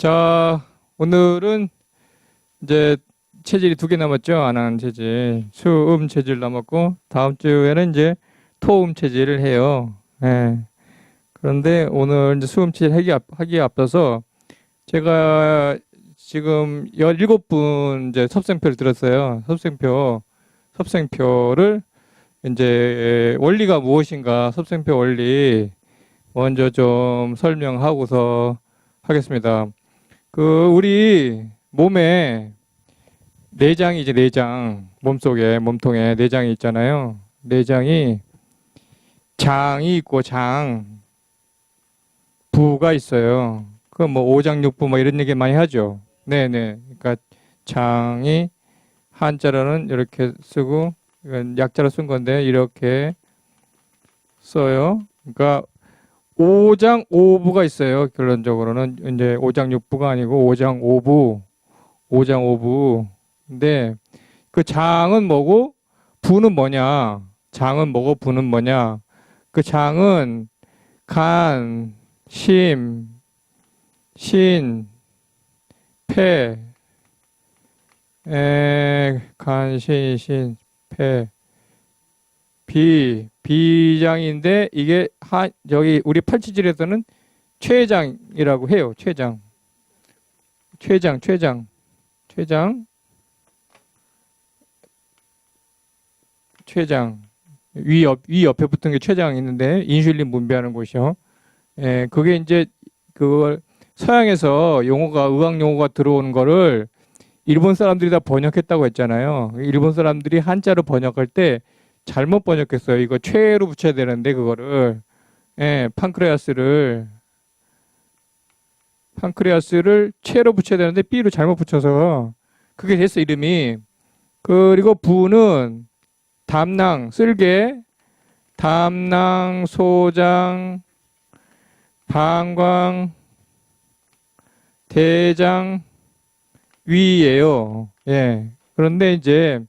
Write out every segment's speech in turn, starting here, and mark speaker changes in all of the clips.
Speaker 1: 자, 오늘은 이제 체질이 2개 남았죠. 안 하는 체질. 수음 체질 남았고, 다음 주에는 이제 토음 체질을 해요. 예. 그런데 오늘 이제 수음 체질 하기에 앞서서 제가 지금 17분 이제 섭생표를 들었어요. 섭생표를 이제 원리가 무엇인가, 섭생표 원리 먼저 좀 설명하고서 하겠습니다. 우리 몸에 내장이 이제 내장, 몸속에, 몸통에 내장이 있잖아요. 내장이 장이 있고 부가 있어요. 그 뭐 오장육부 뭐 이런 얘기 많이 하죠. 네네. 그러니까 장이 한자로는 이렇게 쓰고, 이건 약자로 쓴 건데 이렇게 써요. 그러니까 오장오부가 있어요. 결론적으로는 이제 오장육부가 아니고 오장오부. 근데 그 장은 뭐고 부는 뭐냐? 장은 뭐고 부는 뭐냐? 그 장은 간, 신, 폐, 간, 신, 폐, 비장인데 이게 저기 우리 팔치질에서는 췌장이라고 해요. 췌장. 위 옆에 붙은 게 췌장이 있는데 인슐린 분비하는 곳이요. 그게 이제 그걸 서양에서 의학 용어가 들어오는 거를 일본 사람들이 다 번역했다고 했잖아요. 일본 사람들이 한자로 번역할 때 잘못 번역했어요. 이거 췌로 붙여야 되는데 그거를 판크레아스를 췌로 붙여야 되는데 B로 잘못 붙여서 그게 됐어 이름이. 그리고 부는 담낭, 쓸개, 담낭, 소장, 방광, 대장, 위예요. 그런데 이제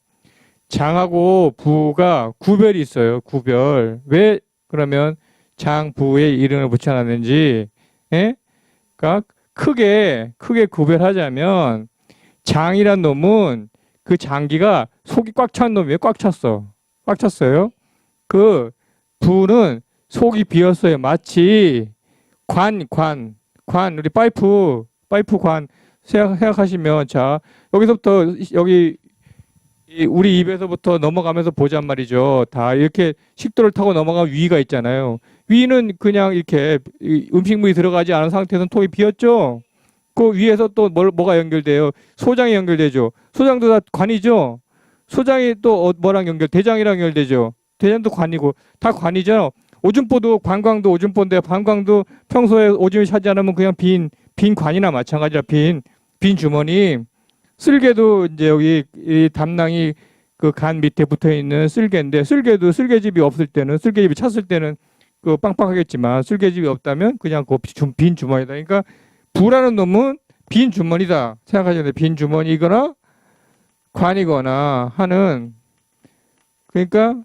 Speaker 1: 장하고 부가 구별이 있어요. 구별. 왜 그러면 장, 부에 이름을 붙여놨는지, 그러니까 크게 구별하자면 장이란 놈은 그 장기가 속이 꽉 찬 놈이에요. 꽉 찼어요. 그 부는 속이 비었어요. 마치 우리 파이프 관 생각하시면, 자, 여기서부터 여기 우리 입에서부터 넘어가면서 보잔 말이죠. 다 이렇게 식도를 타고 넘어가면 위가 있잖아요. 위는 그냥 이렇게 음식물이 들어가지 않은 상태에서는 통이 비었죠. 그 위에서 또 뭐가 연결돼요? 소장이 연결되죠. 소장도 다 관이죠. 소장이 또 뭐랑 대장이랑 연결되죠. 대장도 관이고 다 관이죠. 오줌보도 관광도 오줌보인데 관광도 평소에 오줌이 차지 않으면 그냥 빈 관이나 마찬가지라 빈 주머니. 쓸개도 이제 여기 이 담낭이 그 간 밑에 붙어 있는 쓸개인데, 쓸개도 쓸개집이 없을 때는, 쓸개집이 찼을 때는 그 빵빵하겠지만 쓸개집이 없다면 그냥 그 빈 주머니다. 그러니까 부라는 놈은 빈 주머니다 생각하셔야 돼요. 빈 주머니거나 관이거나 하는. 그러니까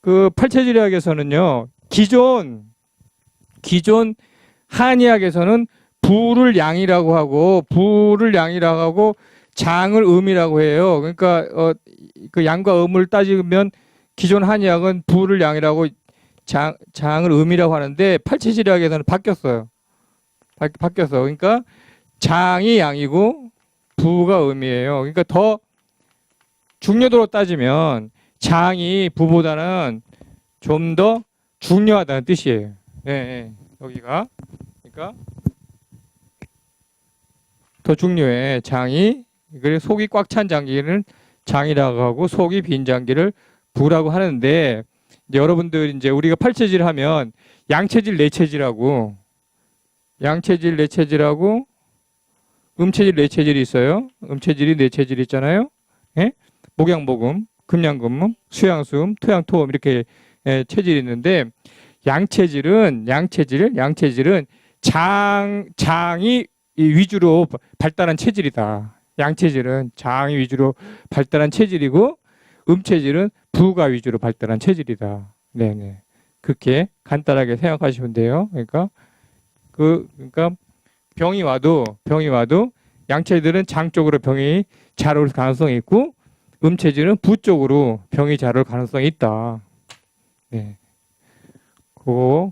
Speaker 1: 그 팔체질의학에서는요, 기존 한의학에서는 부를 양이라고 하고 장을 음이라고 해요. 그러니까 그 양과 음을 따지면 기존 한의학은 부를 양이라고 장을 음이라고 하는데, 팔체질의학에서는 바뀌었어요. 바뀌었어. 그러니까 장이 양이고 부가 음이에요. 그러니까 더 중요도로 따지면 장이 부보다는 좀 더 중요하다는 뜻이에요. 여기가. 그러니까 더 중요해. 장이. 그래서 속이 꽉 찬 장기는 장이라고 하고 속이 빈 장기를 부라고 하는데, 이제 여러분들 이제 우리가 팔체질 하면 양체질, 내체질하고 음체질, 내체질이 있어요. 음체질이 내체질 있잖아요. 목양목음, 금양금음, 수양수음, 토양토음 이렇게 체질이 있는데, 양체질은 장이 위주로 발달한 체질이다. 양체질은 장이 위주로 발달한 체질이고, 음체질은 부가 위주로 발달한 체질이다. 그렇게 간단하게 생각하시면 돼요. 그러니까 병이 와도 양체질은 장 쪽으로 병이 잘 올 가능성이 있고 음체질은 부 쪽으로 병이 잘 올 가능성이 있다. 네.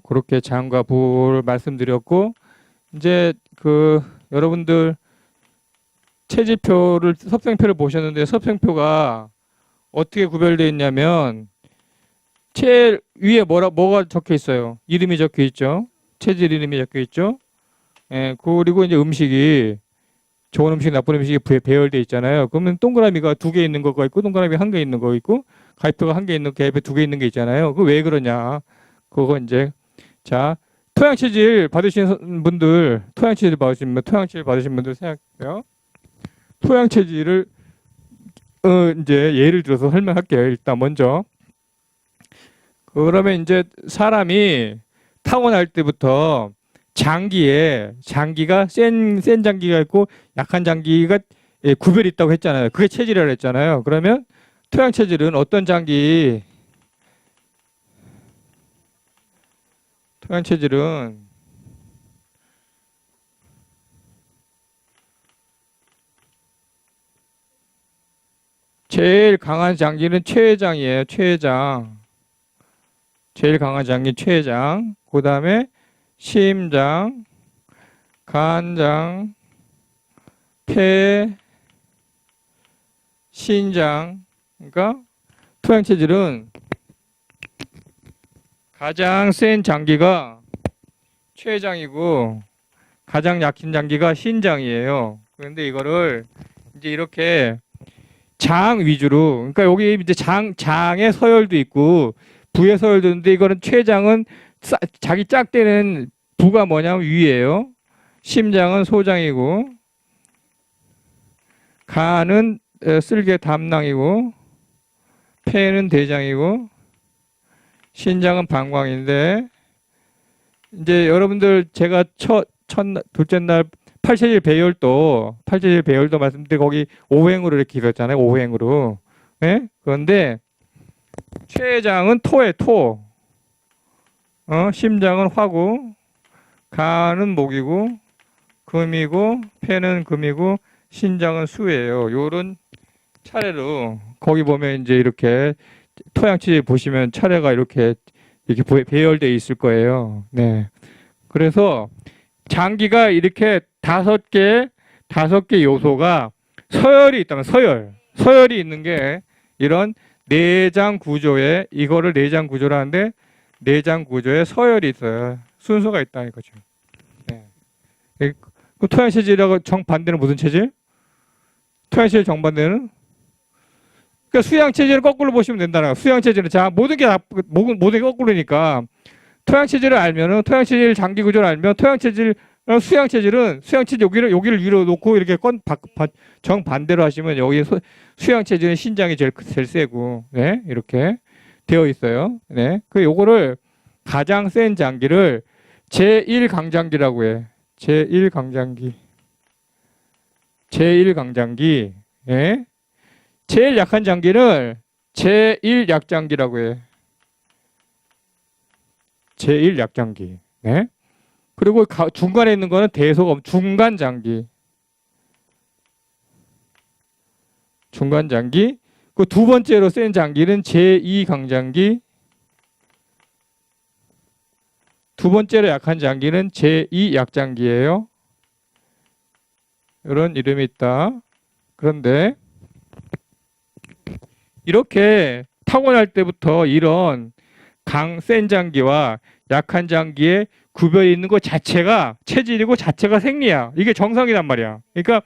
Speaker 1: 그렇게 장과 부를 말씀드렸고 이제 여러분들 체질표를 섭생표를 보셨는데 섭생표가 어떻게 구별되어 있냐면 제일 위에 뭐가 적혀 있어요? 이름이 적혀 있죠. 체질 이름이 적혀 있죠. 예, 그리고 이제 음식이 좋은 음식, 나쁜 음식이 배열되어 있잖아요. 그러면 동그라미가 2개 있는 거가 있고 동그라미 1개 있는 거 있고 가위표가 1개 있는 가위표 2개 있는 게 있잖아요. 그 왜 그러냐? 그거 이제 자 토양체질 받으신 분들 토양체질 받으신 분들 생각해요. 토양체질을 이제 예를 들어서 설명할게요. 일단 먼저 그러면 이제 사람이 타고날 때부터 장기가 센 장기가 있고 약한 장기가 구별이 있다고 했잖아요. 그게 체질이라고 했잖아요. 그러면 토양 체질은 어떤 장기? 토양 체질은 제일 강한 장기는 최장이에요. 최장. 제일 강한 장기 최장. 그 다음에 심장, 간장, 폐, 신장. 그러니까 토양 체질은 가장 센 장기가 최장이고 가장 약한 장기가 신장이에요. 그런데 이거를 이제 이렇게 장 위주로, 그러니까 여기 이제 장의 서열도 있고 부의 서열도 있는데 이거는 최장은 자기 짝대는 부가 뭐냐면 위예요. 심장은 소장이고 간은 쓸개 담낭이고 폐는 대장이고 신장은 방광인데 이제 여러분들 제가 둘째 날 팔체질 배열도 말씀드리고 거기 5행으로 이렇게 기록했잖아요. 5행으로. 네? 그런데 최장은 토에 토. 심장은 화고 간은 목이고 금이고 폐는 금이고 신장은 수예요. 요런 차례로 거기 보면 이제 이렇게 토양체질 보시면 차례가 이렇게 배열되어 있을 거예요. 네. 그래서 장기가 이렇게 5개 요소가 서열이 있다면 서열이 있는 게 이런 내장 구조에 이거를 내장 구조라는데 내장 구조에 서열이 있어요. 순서가 있다는 거죠. 네. 그 토양체질하고 정반대는 무슨 체질? 토양체질 정반대는? 그러니까 수양체질을 거꾸로 보시면 된다는 거예요. 수양체질은 모든 게 거꾸로니까 토양체질을 알면은 토양체질 장기 구조를 알면 수양체질 여기를 위로 놓고 이렇게 정반대로 하시면 여기 수양체질은 신장이 제일 세고 네 이렇게 되어 있어요. 네, 요거를 가장 센 장기를 제1강장기라고 해. 제1강장기. 예. 제일 약한 장기를 제1약장기라고 해. 제1약장기. 네. 그리고 중간에 있는 거는 중간장기. 중간장기. 그 두 번째로 센 장기는 제2강장기. 두 번째로 약한 장기는 제2약장기예요. 이런 이름이 있다. 그런데 이렇게 타고날 때부터 이런 센 장기와 약한 장기의 구별이 있는 것 자체가 체질이고 자체가 생리야. 이게 정상이란 말이야. 그러니까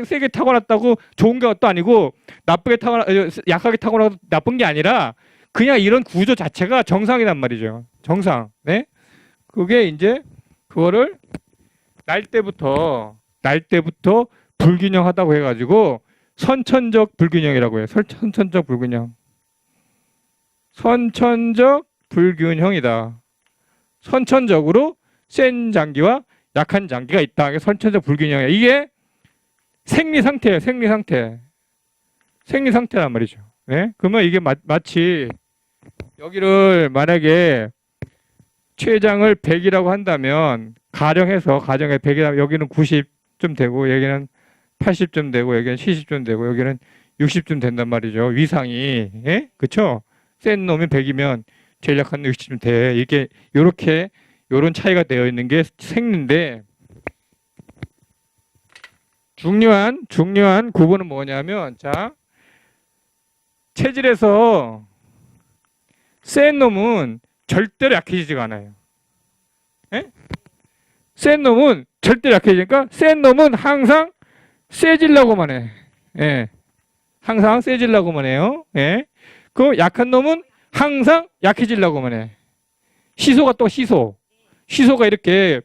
Speaker 1: 세게 타고났다고 좋은 것도 아니고 약하게 타고나도 나쁜 게 아니라 그냥 이런 구조 자체가 정상이란 말이죠. 정상. 네? 그게 이제 그거를 날 때부터 불균형하다고 해가지고 선천적 불균형이라고 해요. 선천적 불균형. 선천적 불균형이다. 선천적으로 센 장기와 약한 장기가 있다. 이게 선천적 불균형이야. 이게 생리 상태예요. 생리 상태란 말이죠. 네? 그러면 이게 마치 여기를 만약에 췌장을 100이라고 한다면 가정에 100이라면 여기는 90쯤 되고 여기는 80쯤 되고 여기는 70쯤 되고 여기는 60쯤 된단 말이죠. 위상이. 예? 그쵸? 센 놈이 100이면 제일 약한 놈이 60쯤 돼. 이게 요렇게 요런 차이가 되어 있는 게 생리인데 중요한 구분은 뭐냐면 자 체질에서 센 놈은 절대로 약해지지가 않아요. 예? 센 놈은 절대로 약해지니까 센 놈은 항상 세질라고만 해. 예. 항상 세질라고만 해요. 예. 그 약한 놈은 항상 약해지려고만 해. 시소가 또 시소가 이렇게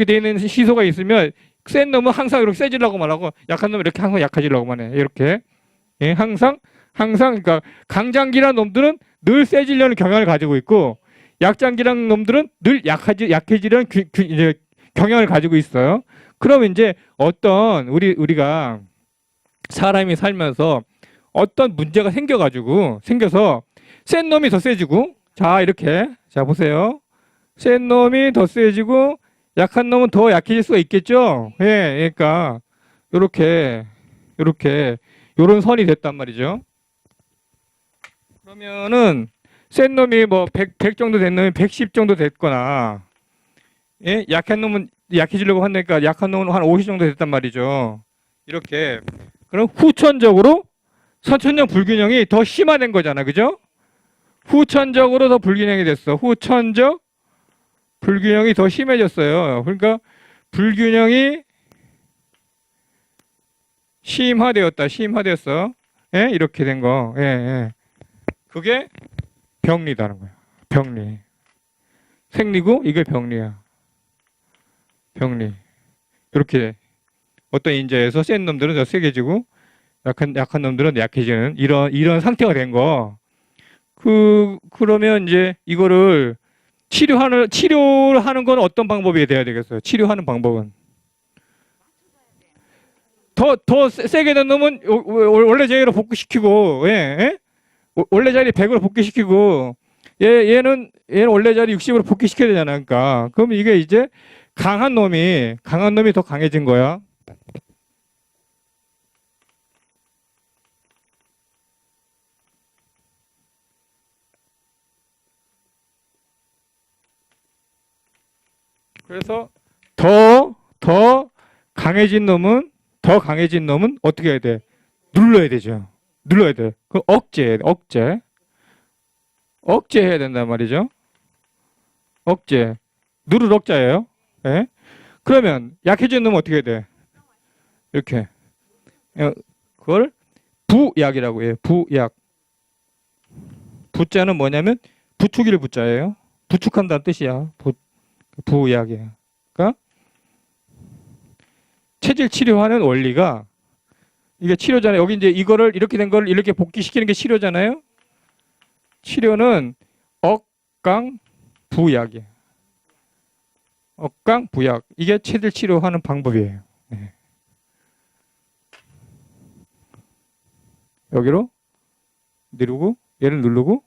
Speaker 1: 돼 있는 시소가 있으면 센 놈은 항상 이렇게 세지려고만 하고 약한 놈은 이렇게 항상 약해지려고만 해. 이렇게. 예, 항상 그러니까 강장기란 놈들은 늘 세지려는 경향을 가지고 있고 약장기란 놈들은 늘 약해지려는 이제 경향을 가지고 있어요. 그러면 이제 어떤 우리가 사람이 살면서 어떤 문제가 생겨서 센 놈이 더 세지고 자 이렇게 자 보세요. 센 놈이 더 세지고 약한 놈은 더 약해질 수가 있겠죠. 예, 그러니까 요렇게 요런 선이 됐단 말이죠. 그러면은 센 놈이 뭐 100 정도 된 놈이 110 정도 됐거나 예? 약한 놈은 약해지려고 한다니까 약한 놈은 한 50 정도 됐단 말이죠. 이렇게 그럼 후천적으로 선천적 불균형이 더 심화된 거잖아. 그죠? 후천적으로 더 불균형이 됐어. 후천적 불균형이 더 심해졌어요. 그러니까 불균형이 심화되었어. 예? 이렇게 된 거. 예, 예. 그게 병리다는 거야. 병리. 생리고 이게 병리야. 병리. 이렇게 어떤 인자에서 센 놈들은 더 세게지고 약한 놈들은 약해지는 이런 상태가 된 거. 그러면 이제 이거를 치료를 하는 건 어떤 방법이 돼야 되겠어요? 치료하는 방법은 더 세게 된 놈은 원래 자리로 복귀시키고, 예, 예? 원래 자리 100으로 복귀시키고, 얘는 원래 자리 60으로 복귀시켜야 되잖아. 그러니까 그럼 이게 이제 강한 놈이 더 강해진 거야. 그래서 더 강해진 놈은 어떻게 해야 돼? 눌러야 되죠. 눌러야 돼. 그 억제해야 된단 말이죠. 억제. 누를 억자예요. 예? 그러면 약해진 놈은 어떻게 해야 돼? 이렇게. 그걸 부약이라고 해요. 부약. 부자는 뭐냐면 부추기를 부자예요. 부축한다는 뜻이야. 부약이에요. 그러니까 체질 치료하는 원리가 이게 치료잖아요. 여기 이제 이거를 이렇게 된 걸 이렇게 복귀시키는 게 치료잖아요. 치료는 억강 부약이에요. 억강 부약. 이게 체질 치료하는 방법이에요. 네. 여기로 누르고 얘를 누르고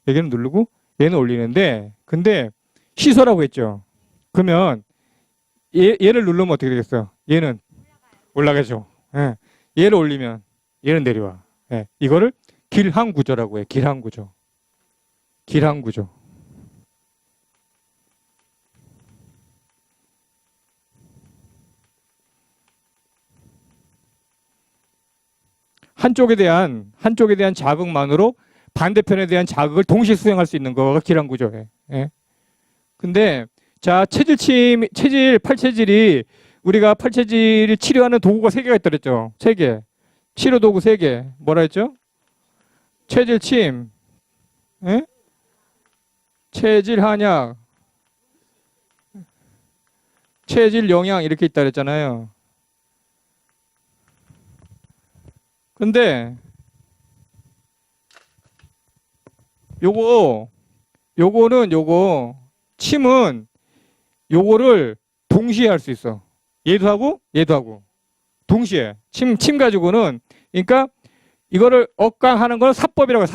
Speaker 1: 여기는 누르고 얘는 올리는데 근데 시소라고 했죠. 그러면 얘를 누르면 어떻게 되겠어요? 얘는 올라가죠. 예. 얘를 올리면 얘는 내려와. 예. 이거를 길항구조라고 해요. 길항구조. 한쪽에 대한 자극만으로 반대편에 대한 자극을 동시에 수행할 수 있는 거가 길항구조예요. 예. 근데 자 팔체질이 우리가 팔체질을 치료하는 도구가 3개가 있다 그랬죠. 3개. 치료 도구 3개. 뭐라 했죠? 체질 침, 예? 체질 한약, 체질 영양 이렇게 있다 그랬잖아요. 근데 요거는 침은 요거를 동시에 할 수 있어. 얘도 하고 동시에 침 가지고는 그러니까 이거를 억강하는 건 사법이라고 해요.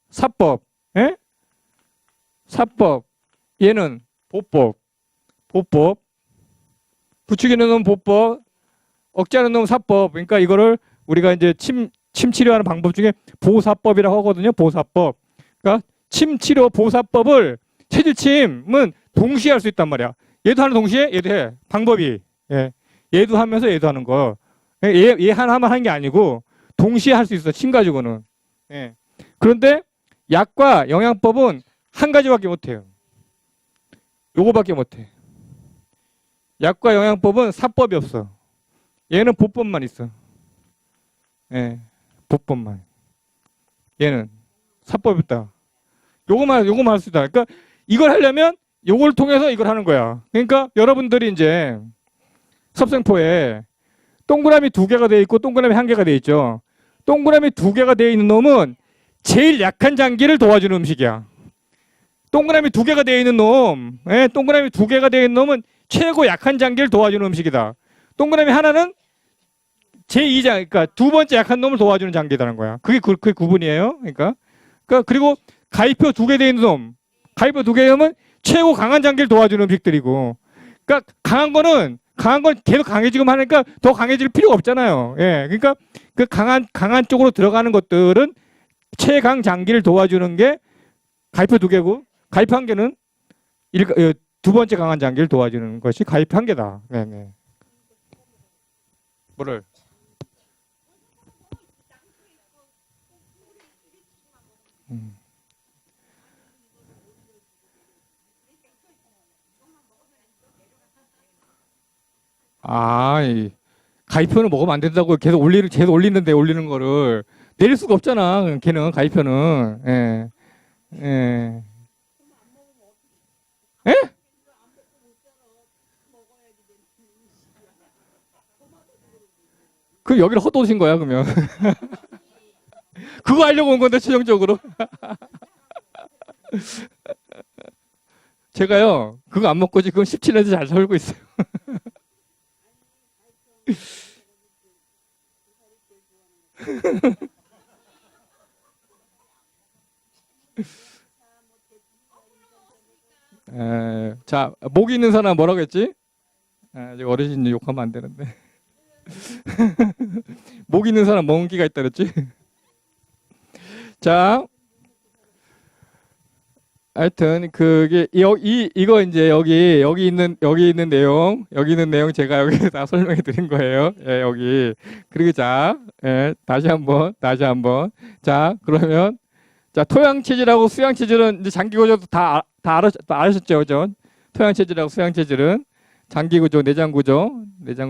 Speaker 1: 사법. 예? 사법. 얘는 보법. 부추기는 놈 보법, 억제하는 놈 사법. 그러니까 이거를 우리가 이제 침 치료하는 방법 중에 보사법이라고 하거든요. 보사법. 그러니까 침 치료 보사법을 체질침은 동시에 할 수 있단 말이야. 얘도 하는 동시에 얘도 해. 방법이. 예. 얘도 하면서 얘도 하는 거. 얘 하나만 하는 게 아니고 동시에 할 수 있어. 침 가지고는. 예. 그런데 약과 영양법은 한 가지밖에 못 해요. 요거밖에 못 해. 약과 영양법은 사법이 없어. 얘는 보법만 있어. 예. 보법만. 얘는 사법이 없다. 요거만 할 수 있다. 그러니까 이걸 하려면 요걸 통해서 이걸 하는 거야. 그러니까 여러분들이 이제 섭생포에 동그라미 2개가 돼 있고 동그라미 1개가 돼 있죠. 동그라미 2개가 돼 있는 놈은 제일 약한 장기를 도와주는 음식이야. 동그라미 2개가 돼 있는 놈, 예, 동그라미 2개가 돼 있는 놈은 최고 약한 장기를 도와주는 음식이다. 동그라미 하나는 제2장, 그러니까 두 번째 약한 놈을 도와주는 장기라는 거야. 그게 구분이에요. 그러니까 그리고 가위표 2개 돼 있는 놈, 가위표 2개 놈은 최고 강한 장기를 도와주는 음식들이고, 그러니까 강한 건 계속 강해지고 하니까 더 강해질 필요가 없잖아요. 예, 그러니까 그 강한 쪽으로 들어가는 것들은 최강 장기를 도와주는 게 가위표 2개고, 가위표 1개는 두 번째 강한 장기를 도와주는 것이 가위표 1개다. 네, 네. 뭐를? 가위표는 먹으면 안 된다고 계속 올리는 거를 내릴 수가 없잖아. 걔는 가위표는. 예. 예. 예? 그럼 여기를 헛도신 거야, 그러면. 그거 하려고 온 건데, 최종적으로. 제가요, 그거 안 먹고 지금 17년째 잘 살고 있어요. 자, 목이 있는 사람 뭐라고 했지? 아직 어르신 욕하면 안 되는데. 목 있는 사람 멍기가 있다 그랬지? 자, 하여튼 그게 이거 이제 여기 있는 내용 제가 여기 다 설명해 드린 거예요. 예, 여기. 그리고 자, 예, 다시 한번. 자, 그러면 자, 토양 체질하고 수양 체질은 이제 장기 구조도 다 아셨죠, 그죠? 토양 체질하고 수양 체질은 장기 구조, 내장 구조,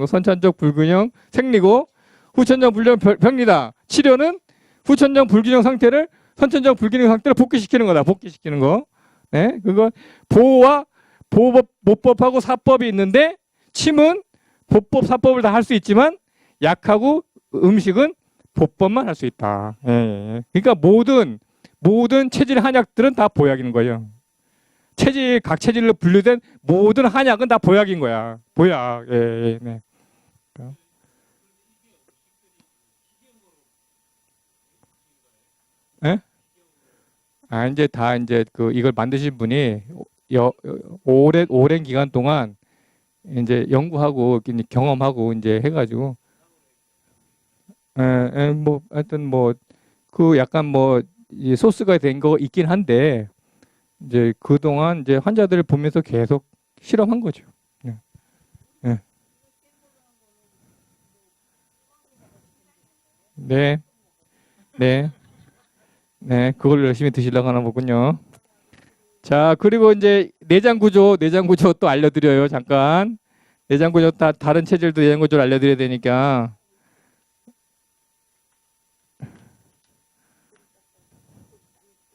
Speaker 1: 선천적 불균형 생리고, 후천적 불균형 병리다. 치료는 후천적 불균형 상태를 선천적 불균형 상태로 복귀시키는 거다. 복귀시키는 거. 네, 그거 보법하고 사법이 있는데, 침은 보법, 사법을 다 할 수 있지만 약하고 음식은 보법만 할 수 있다. 예, 예. 그러니까 모든 체질 한약들은 다 보약인 거예요. 각 체질로 분류된 모든 한약은 다 보약인 거야. 보약. 예, 예, 네. 예? 이제 이걸 만드신 분이 오랜 기간 동안 이제 연구하고 경험하고 이제 해가지고, 하여튼 그 약간 이 소스가 된 거 있긴 한데, 이제 그동안 이제 환자들을 보면서 계속 실험한 거죠. 네. 네. 네. 네. 네. 그걸 열심히 드시려고 하나 보군요. 자, 그리고 이제 내장 구조 또 알려드려요. 잠깐. 내장 구조 다른 체질도 내장 구조를 알려드려야 되니까.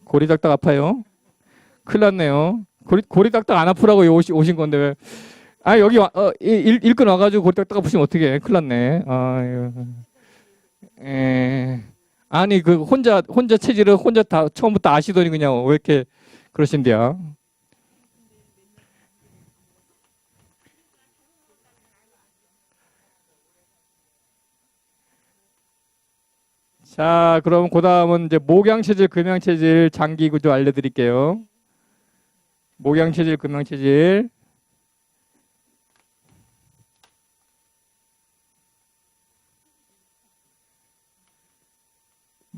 Speaker 1: 고리 딱딱 아파요. 큰일 났네요. 고리 딱딱 안 아프라고 오신 건데 왜? 여기 일꾼 와가지고 고리 딱딱 아프시면 어떡해. 큰일 났네. 아니 그 혼자 체질을 혼자 다 처음부터 아시더니 그냥 왜 이렇게 그러신데요? 자, 그럼 그 다음은 이제 목양 체질, 금양 체질, 장기 구조 알려드릴게요. 목양 체질, 금양 체질.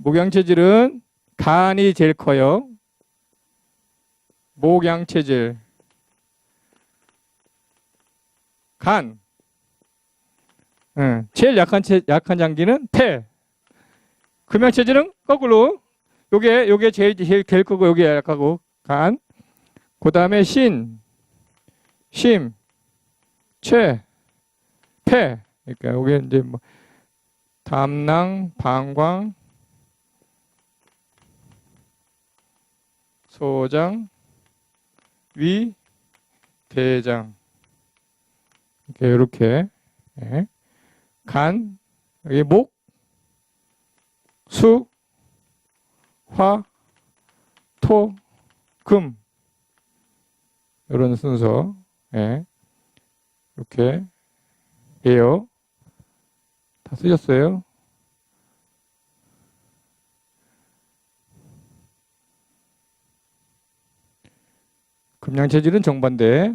Speaker 1: 목양체질은 간이 제일 커요. 목양체질. 간. 제일 약한 장기는 폐. 금양체질은 거꾸로. 요게 제일 크고 요게 약하고 간. 그 다음에 심, 체, 폐. 그러니까 요게 이제 뭐 담낭, 방광, 소장, 위, 대장. 이렇게. 예. 간, 여기 목, 수, 화, 토, 금. 이런 순서. 예. 이렇게 예요. 다 쓰셨어요? 금양체질은 정반대.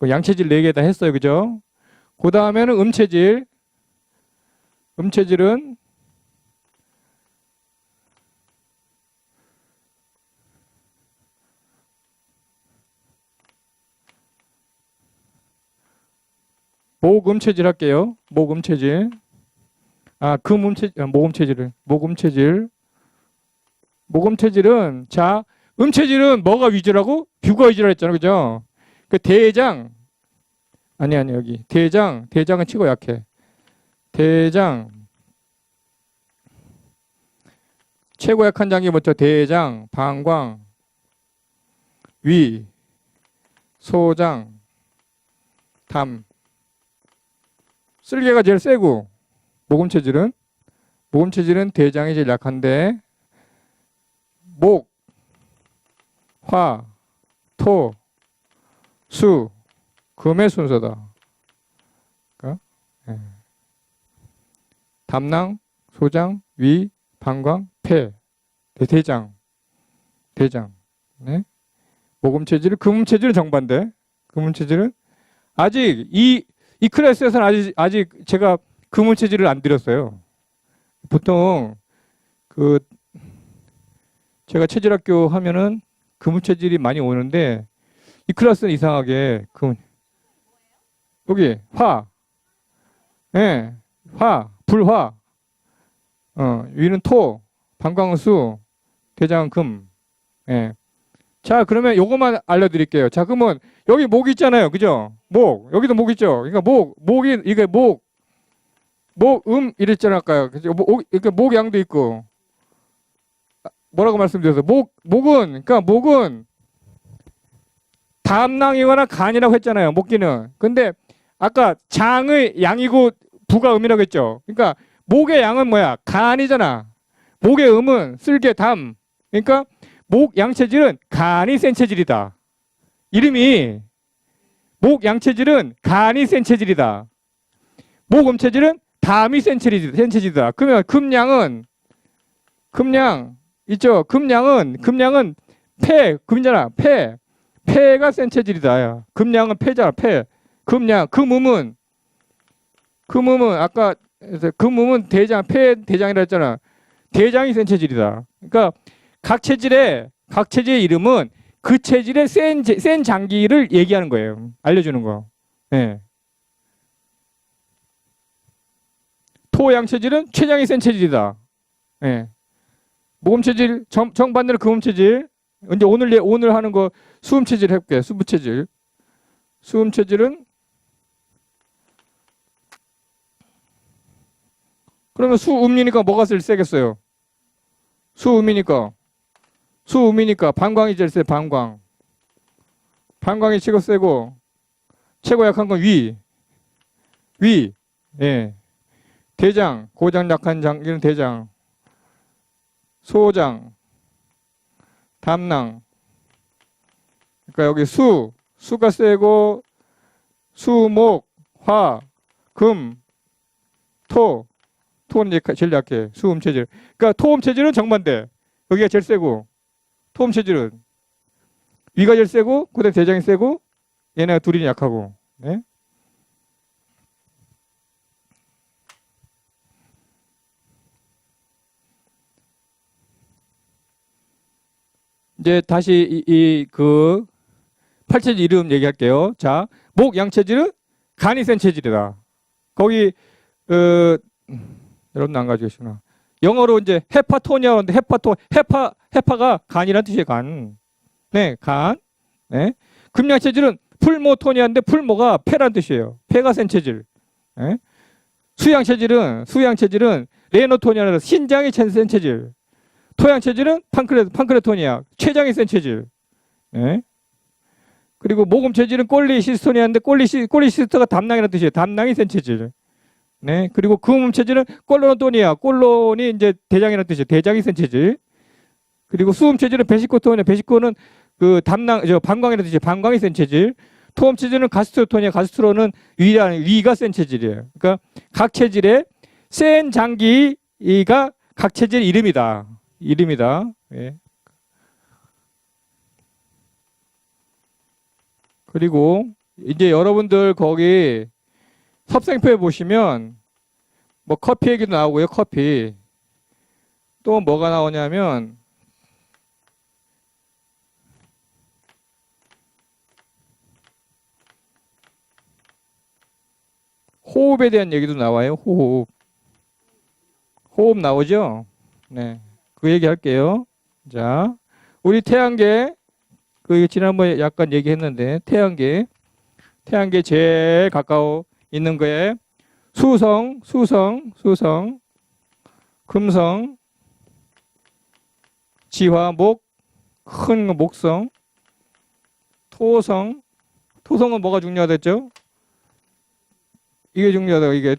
Speaker 1: 양체질 4개 다 했어요. 그죠? 그 다음에는 음체질. 음체질은 목음체질 할게요. 목음체질. 목음체질을. 목음체질은, 자, 음체질은 뭐가 위주라고? 뷰가 위주라 했잖아. 그죠? 그 대장. 아니, 여기. 대장은 치고 약해. 대장. 최고 약한 장기 먼저 대장, 방광, 위, 소장, 담. 쓸개가 제일 세고, 목음체질은 대장이 제일 약한데, 목, 화, 토, 수, 금의 순서다. 그러니까, 담낭, 소장, 위, 방광, 폐, 대장. 네? 목음체질은, 금음체질은 정반대. 금음체질은 아직 이 클래스에서는 아직 제가 금음체질을 안 드렸어요. 보통 제가 체질학교 하면은 금음체질이 많이 오는데 이 클래스는 이상하게 여기 화, 예, 불화, 위는 토, 방광은 수, 대장은 금. 예. 자, 그러면 요것만 알려드릴게요. 자, 그러면 여기 목 있잖아요. 그죠? 목. 여기도 목 있죠? 그러니까 이게 이랬잖아요. 아까요. 그러니까 목양도 있고. 뭐라고 말씀드렸어요? 목은 담낭이거나 간이라고 했잖아요. 목기는. 근데 아까 장의 양이고 부가 음이라고 했죠. 그러니까 목의 양은 뭐야? 간이잖아. 목의 음은 쓸개 담. 그러니까 목양체질은 간이 센 체질이다. 이름이 목양체질은 간이 센 체질이다. 목음체질은 담이 센 체질이다. 그러면 금양 있죠? 금양은 금이잖아. 폐가 센 체질이다. 금양은 폐잖아. 금음은 아까 대장이라 했잖아. 대장이 센 체질이다. 그러니까 각 체질의 이름은 그 체질의 센 장기를 얘기하는 거예요. 알려주는 거. 네. 토양 체질은 췌장이 센 체질이다. 네. 모금 체질 정반대로 금음 체질. 이제 오늘 하는 거 수음 체질 해볼게. 수부 체질. 수음 체질은 그러면 수음이니까 뭐가 제일 세겠어요? 수음이니까 방광이 제일 세. 방광이 최고 세고 최고 약한 건 위. 예. 대장, 고장 약한 장기는 대장. 소장, 담낭. 그러니까 여기 수가 세고 수목, 화, 금, 토는 이제 제일 약해. 수음 체질. 그러니까 토음 체질은 정반대. 여기가 제일 세고 토음 체질은 위가 제일 세고 그다음에 대장이 세고 얘네가 둘이 약하고. 네? 이제 다시 그 팔체질 이름 얘기할게요. 자, 목 양체질은 간이 센 체질이다. 거기 여러분 안 가져오시구나. 영어로 이제 헤파토니아인데 헤파가 간이란 뜻이에요. 간. 네, 간. 네. 금양체질은 풀모토니아인데 풀모가 폐란 뜻이에요. 폐가 센 체질. 네. 수양체질은 레노토니아라서 신장이 센 체질. 토양체질은 판크레토니아, 췌장이 센 체질. 네. 그리고 모금체질은 꼴리시스토니아인데 꼴리시스토가 담낭이라는 뜻이에요. 담낭이 센 체질. 네. 그리고 금음체질은 꼴로노토니아, 꼴론이 이제 대장이라는 뜻이에요. 대장이 센 체질. 그리고 수음체질은 베시코토니아, 베시코는 그 방광이라는 뜻이에요. 방광이 센 체질. 토음체질은 가스트로토니아, 가스트로는 위가 센 체질이에요. 그러니까 각 체질의 센 장기가 각 체질 이름이다. 예. 그리고 이제 여러분들 거기 섭생표에 보시면 뭐 커피 얘기도 나오고요. 커피. 또 뭐가 나오냐면 호흡에 대한 얘기도 나와요. 호흡 나오죠? 네. 그 얘기 할게요. 자, 우리 태양계, 지난번에 약간 얘기했는데, 태양계 제일 가까워 있는 거에 수성, 금성, 지화, 큰 목성, 토성은 뭐가 중요하댔죠? 이게 중요하다. 이게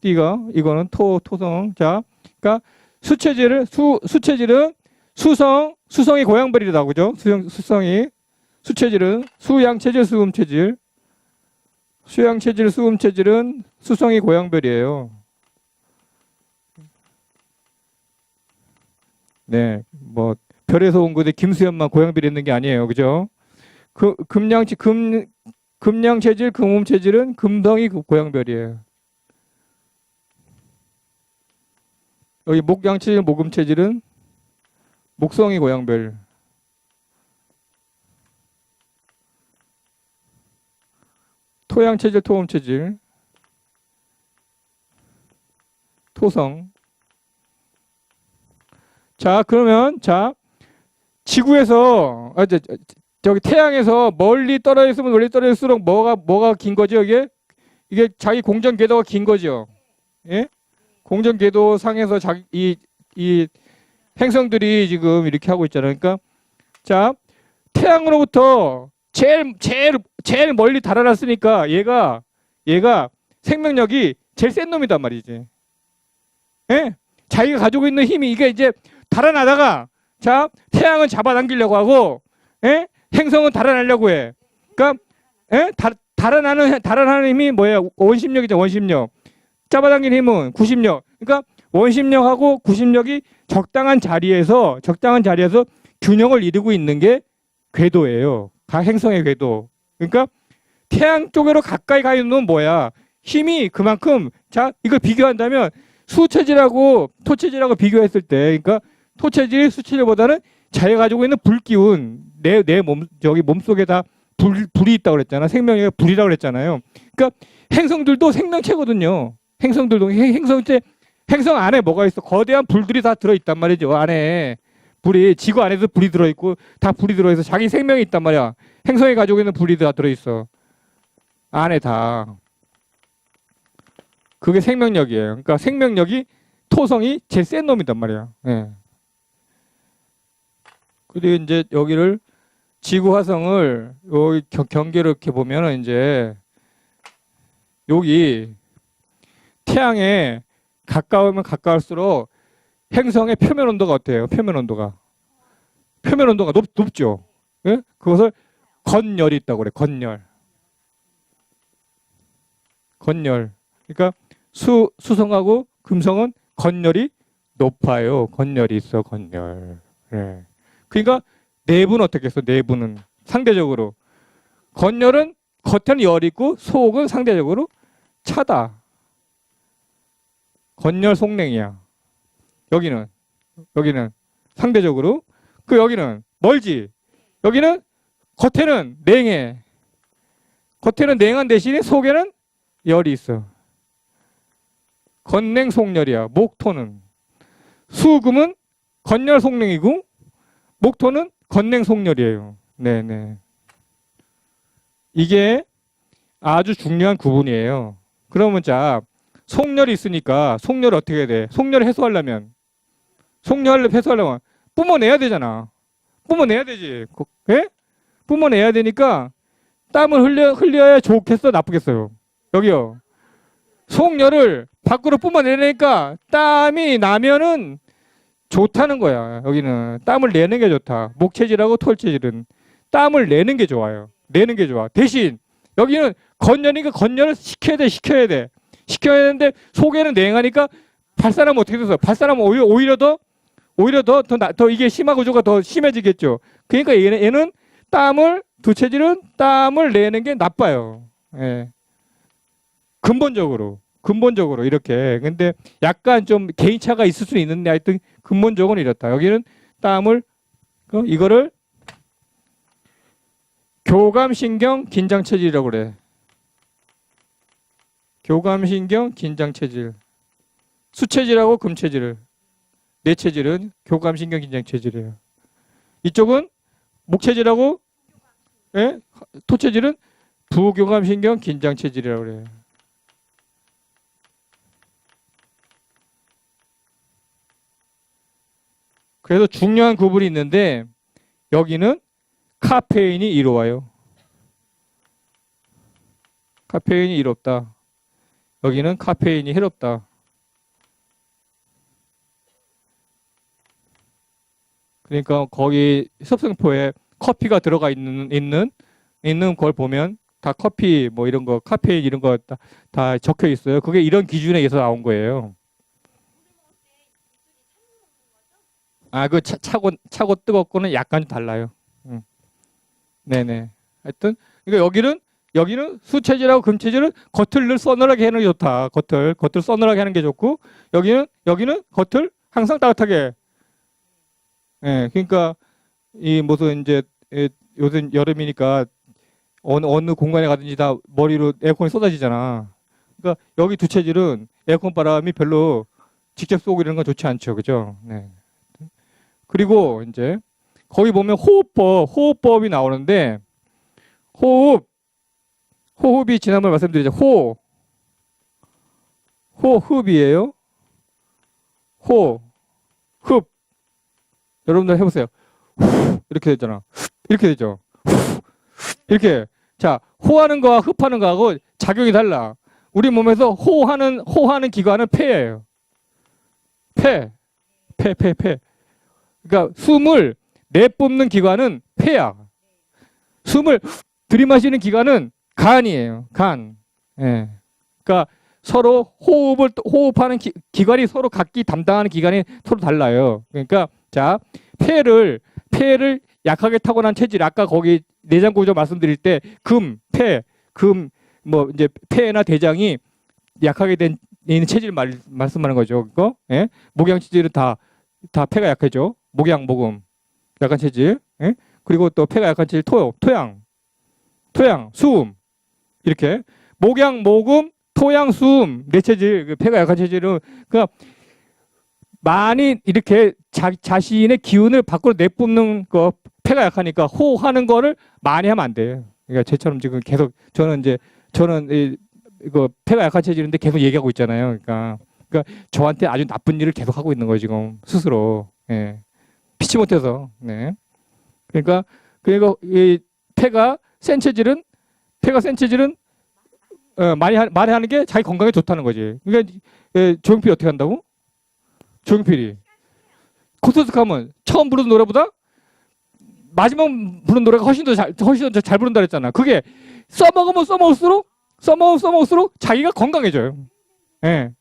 Speaker 1: 띠가 이거는 토성. 자, 그러니까 수체질은 수성이 고양별이다, 그죠? 수성이 수체질은 수양체질, 수음체질. 수양체질, 수음체질은 수성이 고양별이에요. 네, 뭐 별에서 온 거데 김수현만 고양별이 있는 게 아니에요, 그죠? 금양체질, 금음체질은 금성이 고양별이에요. 여기 목양체질, 목음체질은 목성이 고양별. 토양체질, 토음체질, 토성. 자, 그러면 지구에서 저기 태양에서 멀리 떨어져 있으면 멀리 떨어질수록 뭐가 긴 거죠? 이게 자기 공전 궤도가 긴 거죠. 예? 공전 궤도 상에서 이 행성들이 지금 이렇게 하고 있잖아요. 그러니까 자, 태양으로부터 제일 멀리 달아났으니까 얘가 생명력이 제일 센 놈이단 말이지. 예? 자기가 가지고 있는 힘이 이게 이제 달아나다가 자, 태양은 잡아당기려고 하고 예? 행성은 달아나려고 해. 그러니까 예? 달아나는 힘이 뭐야? 원심력이죠. 원심력. 잡아당기는 힘은 구심력. 그러니까 원심력하고 구심력이 적당한 자리에서 균형을 이루고 있는 게 궤도예요. 각 행성의 궤도. 그러니까 태양 쪽으로 가까이 가 있는 놈은 뭐야? 힘이 그만큼 자, 이걸 비교한다면 수체질하고 토체질하고 비교했을 때 그러니까 토체질, 수체질보다는 자기가 가지고 있는 불기운 내 몸속에 다 불이 있다고 그랬잖아. 생명의 불이라고 그랬잖아요. 그러니까 행성들도 생명체거든요. 행성 안에 뭐가 있어? 거대한 불들이 다 들어있단 말이죠. 안에 지구 안에서 불이 들어있고 다 불이 들어있어. 자기 생명이 있단 말이야. 행성이 가지고 있는 불이 다 들어있어. 안에 다. 그게 생명력이에요. 그러니까 생명력이 토성이 제일 센 놈이단 말이야. 예. 그리고 이제 여기를 지구 화성을 여기 경계로 이렇게 보면은 이제 여기 태양에 가까우면 가까울수록 행성의 표면 온도가 어때요? 표면 온도가 높죠. 예? 그것을 건열이 있다고 그래. 건열. 그러니까 수성하고 금성은 건열이 높아요. 건열이 있어. 건열. 예. 그러니까 내부는 어떻겠어? 내부는 상대적으로 건열은 겉에는 열이 있고 속은 상대적으로 차다. 건열 속냉이야. 여기는 상대적으로 여기는 멀지. 여기는 겉에는 냉해. 겉에는 냉한 대신에 속에는 열이 있어. 건냉 속열이야. 목토는. 수금은 건열 속냉이고 목토는 건냉 속열이에요. 네네. 이게 아주 중요한 구분이에요. 그러면 자, 속열이 있으니까 속열을 어떻게 해야 돼? 속열을 해소하려면 뿜어내야 되잖아. 뿜어내야 되지. 예? 뿜어내야 되니까 땀을 흘려야 좋겠어, 나쁘겠어요? 여기요. 속열을 밖으로 뿜어내니까 땀이 나면은 좋다는 거야. 여기는 땀을 내는 게 좋다. 목체질하고 털체질은 땀을 내는 게 좋아요. 내는 게 좋아. 대신 여기는 건열이니까 건열을 시켜야 돼. 시켜야 되는데 속에는 냉하니까 발산하면 어떻게 돼서? 발산하면 오히려 더 이게 심화 구조가 더 심해지겠죠. 그러니까 얘는 두 체질은 땀을 내는 게 나빠요. 예. 근본적으로 이렇게. 근데 약간 좀 개인차가 있을 수는 있는데 하여튼 근본적으로 이렇다. 여기는 땀을 이거를 교감신경 긴장체질이라고 그래. 교감신경 긴장체질. 수체질하고 금체질. 뇌체질은 교감신경 긴장체질이에요. 이쪽은 목체질하고 예? 토체질은 부교감신경 긴장체질이라고 그래요. 그래서 중요한 구분이 있는데 여기는 카페인이 이로와요. 카페인이 이롭다. 여기는 카페인이 해롭다. 그러니까 거기 섭성포에 커피가 들어가 있는 걸 보면 다 커피 뭐 이런 거 카페인 이런 거 다 적혀 있어요. 그게 이런 기준에 의해서 나온 거예요. 아, 그 차고 뜨겁고는 약간 달라요. 네네. 하여튼 그러니까 여기는 수체질하고 금체질은 겉을 늘 서늘하게 하는 게 좋다. 겉을 서늘하게 하는 게 좋고 여기는 겉을 항상 따뜻하게. 예, 그러니까 이 무슨 이제 요즘 여름이니까 어느 공간에 가든지 다 머리로 에어컨이 쏟아지잖아. 그러니까 여기 두 체질은 에어컨 바람이 별로 직접 쏘고 이런 건 좋지 않죠, 그죠? 네. 그리고 이제 거기 보면 호흡법이 나오는데 호흡이 지난번에 말씀드렸죠. 호흡이에요. 흡. 여러분들 해보세요. 이렇게 되잖아. 이렇게 되죠. 이렇게. 자, 호하는 거와 흡하는 거하고 작용이 달라. 우리 몸에서 호하는 기관은 폐예요. 폐. 그러니까 숨을 내뿜는 기관은 폐야. 숨을 들이마시는 기관은 간이에요. 간. 예. 그러니까 서로 호흡하는 기관이 서로 각기 담당하는 기관이 서로 달라요. 그러니까 자, 폐를 약하게 타고난 체질, 아까 거기 내장 구조 말씀드릴 때 뭐 이제 폐나 대장이 약하게 된 있는 체질 말씀하는 거죠. 그거? 예? 목양 체질은 다 폐가 약하죠. 목양, 모금, 약한 체질. 예? 그리고 또 폐가 약한 체질 토양, 수음 이렇게 목양, 모금, 토양, 수음 네 체질, 폐가 약한 체질은 그러니까 많이 이렇게 자신의 기운을 밖으로 내뿜는 거 폐가 약하니까 호하는 거를 많이 하면 안 돼요. 그러니까 제처럼 지금 계속 저는 이거 폐가 약한 체질인데 계속 얘기하고 있잖아요. 그러니까 저한테 아주 나쁜 일을 계속 하고 있는 거예요 지금 스스로. 예. 피치 못해서. 네. 그러니까 이 폐가 센 체질은 많이 하는 게 자기 건강에 좋다는 거지. 그러니까 조용필이 어떻게 한다고? 조용필이 콘서트 가면 처음 부르는 노래보다 마지막 부르는 노래가 훨씬 더 잘 부른다 그랬잖아. 그게 써먹을수록 자기가 건강해져요. 예.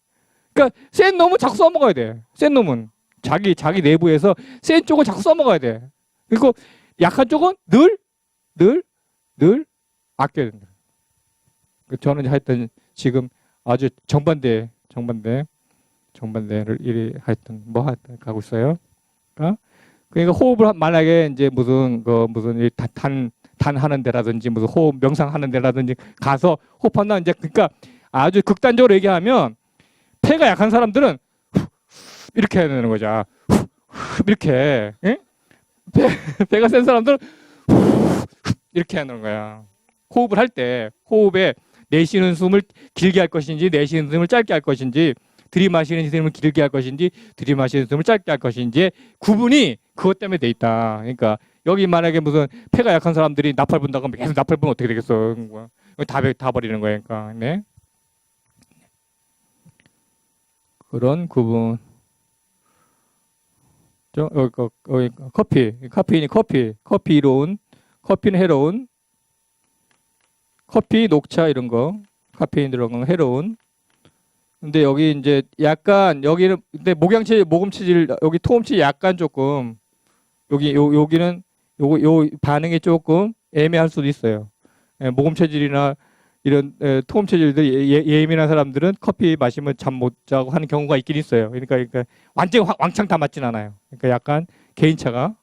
Speaker 1: 그러니까 센 놈은 자꾸 써먹어야 돼. 센 놈은 자기 내부에서 센 쪽은 자꾸 써먹어야 돼. 그리고 약한 쪽은 늘 아껴야 된다. 저는 하여튼 지금 아주 정반대를 일이 하여튼 가고 있어요. 그러니까 그러니까 호흡을 만약에 이제 무슨 단 하는 데라든지 무슨 호흡 명상하는 데라든지 가서 호흡한다 이제 그러니까 아주 극단적으로 얘기하면 폐가 약한 사람들은 이렇게 해야 되는 거죠. 이렇게 예? 배가 센 사람들은 이렇게 하는 거야. 호흡을 할 때 호흡에 내쉬는 숨을 길게 할 것인지 내쉬는 숨을 짧게 할 것인지 들이마시는 숨을 길게 할 것인지 들이마시는 숨을 짧게 할 것인지 구분이 그것 때문에 돼 있다. 그러니까 여기 만약에 무슨 폐가 약한 사람들이 나팔 분다고 하면 계속 나팔 분면 어떻게 되겠어? 다 버리는 거야. 그러니까 네. 그런 구분. 카페인이 커피 이로운, 커피는 해로운, 커피, 녹차 이런 거, 카페인 들어간 거 해로운. 근데 여기 이제 약간 여기는 근데 모금체질 여기 토음체 약간 조금 여기는 요 반응이 조금 애매할 수도 있어요. 모금체질이나 이런 토음체질들 예민한 사람들은 커피 마시면 잠 못 자고 하는 경우가 있긴 있어요. 그러니까 완전 왕창 다 맞진 않아요. 그러니까 약간 개인차가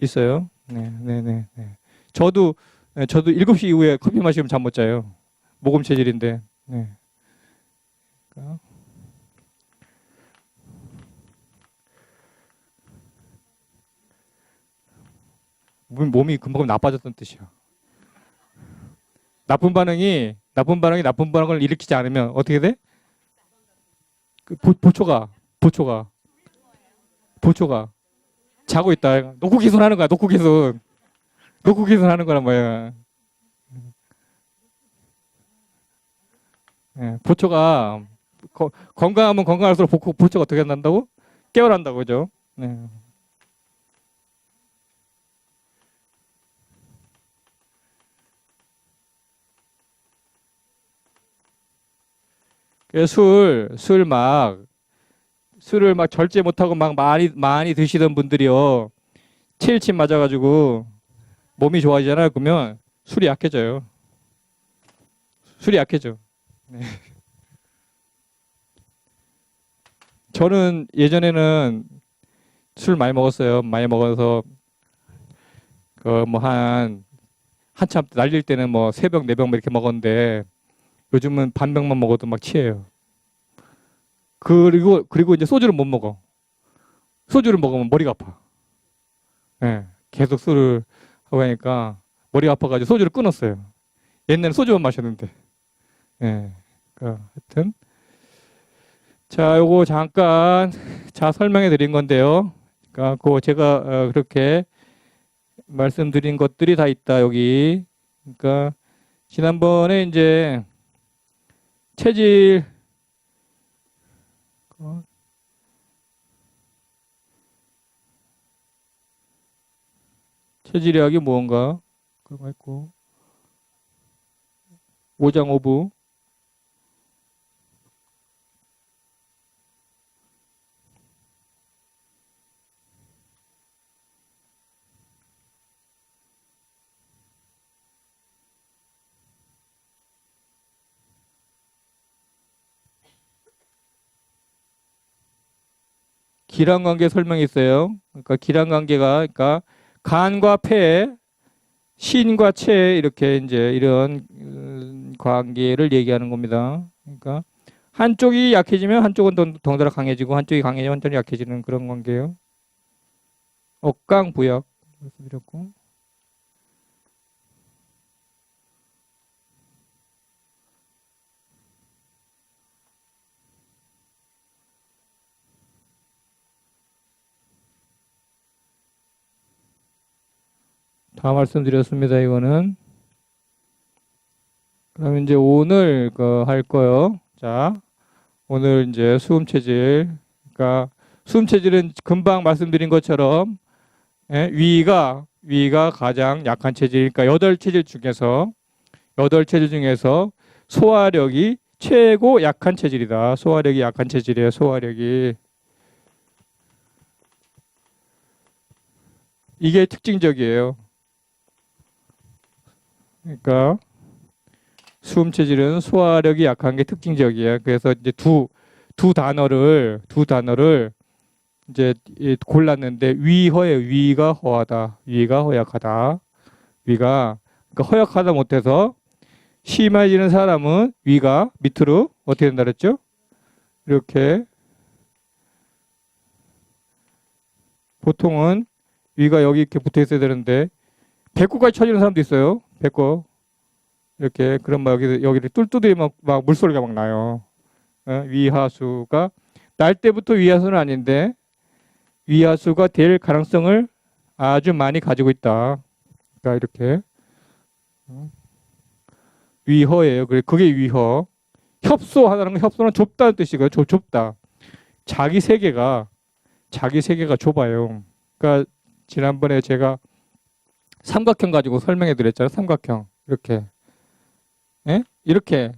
Speaker 1: 있어요. 네. 저도 7시 이후에 커피 마시면 잠 못 자요. 모금체질인데. 네. 몸이 금방 나빠졌던 뜻이야. 나쁜 반응이 나쁜 반응을 일으키지 않으면 어떻게 돼? 보초가 자고 있다. 놓고 기손하는 거야. 놓고 기손하는 거란 말이야. 예, 보초가 건강하면 건강할수록 보초가 어떻게 난다고? 깨어난다고 그죠? 네. 술을 막 절제 못하고 막 많이 드시던 분들이요. 체일침 맞아가지고 몸이 좋아지잖아요. 그러면 술이 약해져요. 술이 약해져. 네. 저는 예전에는 술 많이 먹었어요. 많이 먹어서 한참 날릴 때는 뭐 3병, 4병 이렇게 먹었는데 요즘은 반 병만 먹어도 막 취해요. 그리고 이제 소주를 못 먹어. 소주를 먹으면 머리가 아파. 예, 계속 술을 하고 하니까 머리가 아파가지고 소주를 끊었어요. 옛날에 소주만 마셨는데. 예, 하여튼. 자, 요거 잠깐 설명해 드린 건데요. 그러니까 제가 그렇게 말씀드린 것들이 다 있다, 여기. 그러니까 지난번에 이제 체질 체질의학이 무언가 그런 거 있고 5장 5부 기란관계 설명이 있어요. 그러니까 기란관계가 그러니까 간과 폐, 신과 체 이렇게 이제 이런 관계를 얘기하는 겁니다. 그러니까 한쪽이 약해지면 한쪽은 덩달아 강해지고 한쪽이 강해지면 한쪽이 약해지는 그런 관계예요. 억강부약 말씀드렸고 다 말씀드렸습니다. 이거는 그럼 이제 오늘 할 거요. 자, 오늘 이제 수음 체질. 그러니까 수음 체질은 금방 말씀드린 것처럼 위가 가장 약한 체질. 그러니까 8체질 중에서 소화력이 최고 약한 체질이다. 소화력이 약한 체질이에요. 소화력이. 이게 특징적이에요. 그러니까 수음 체질은 소화력이 약한 게 특징적이에요. 그래서 이제 두 단어를 이제 골랐는데 위허예요. 위가 허하다. 위가 허약하다. 위가 그러니까 허약하다 못해서 심해지는 사람은 위가 밑으로 어떻게 된다 그랬죠? 이렇게 보통은 위가 여기 이렇게 붙어 있어야 되는데 배꼽까지 쳐지는 사람도 있어요. 배꼽 이렇게 그럼 막 여기를 뚫뚫이 막 물소리가 막 나요. 위하수가 날 때부터 위하수는 아닌데 위하수가 될 가능성을 아주 많이 가지고 있다. 그러니까 이렇게 위허예요. 그게 위허. 협소하다는 건 협소는 좁다는 뜻이고요. 좁다. 자기 세계가 좁아요. 그러니까 지난번에 제가 삼각형 가지고 설명해 드렸잖아요. 삼각형 이렇게, 예? 이렇게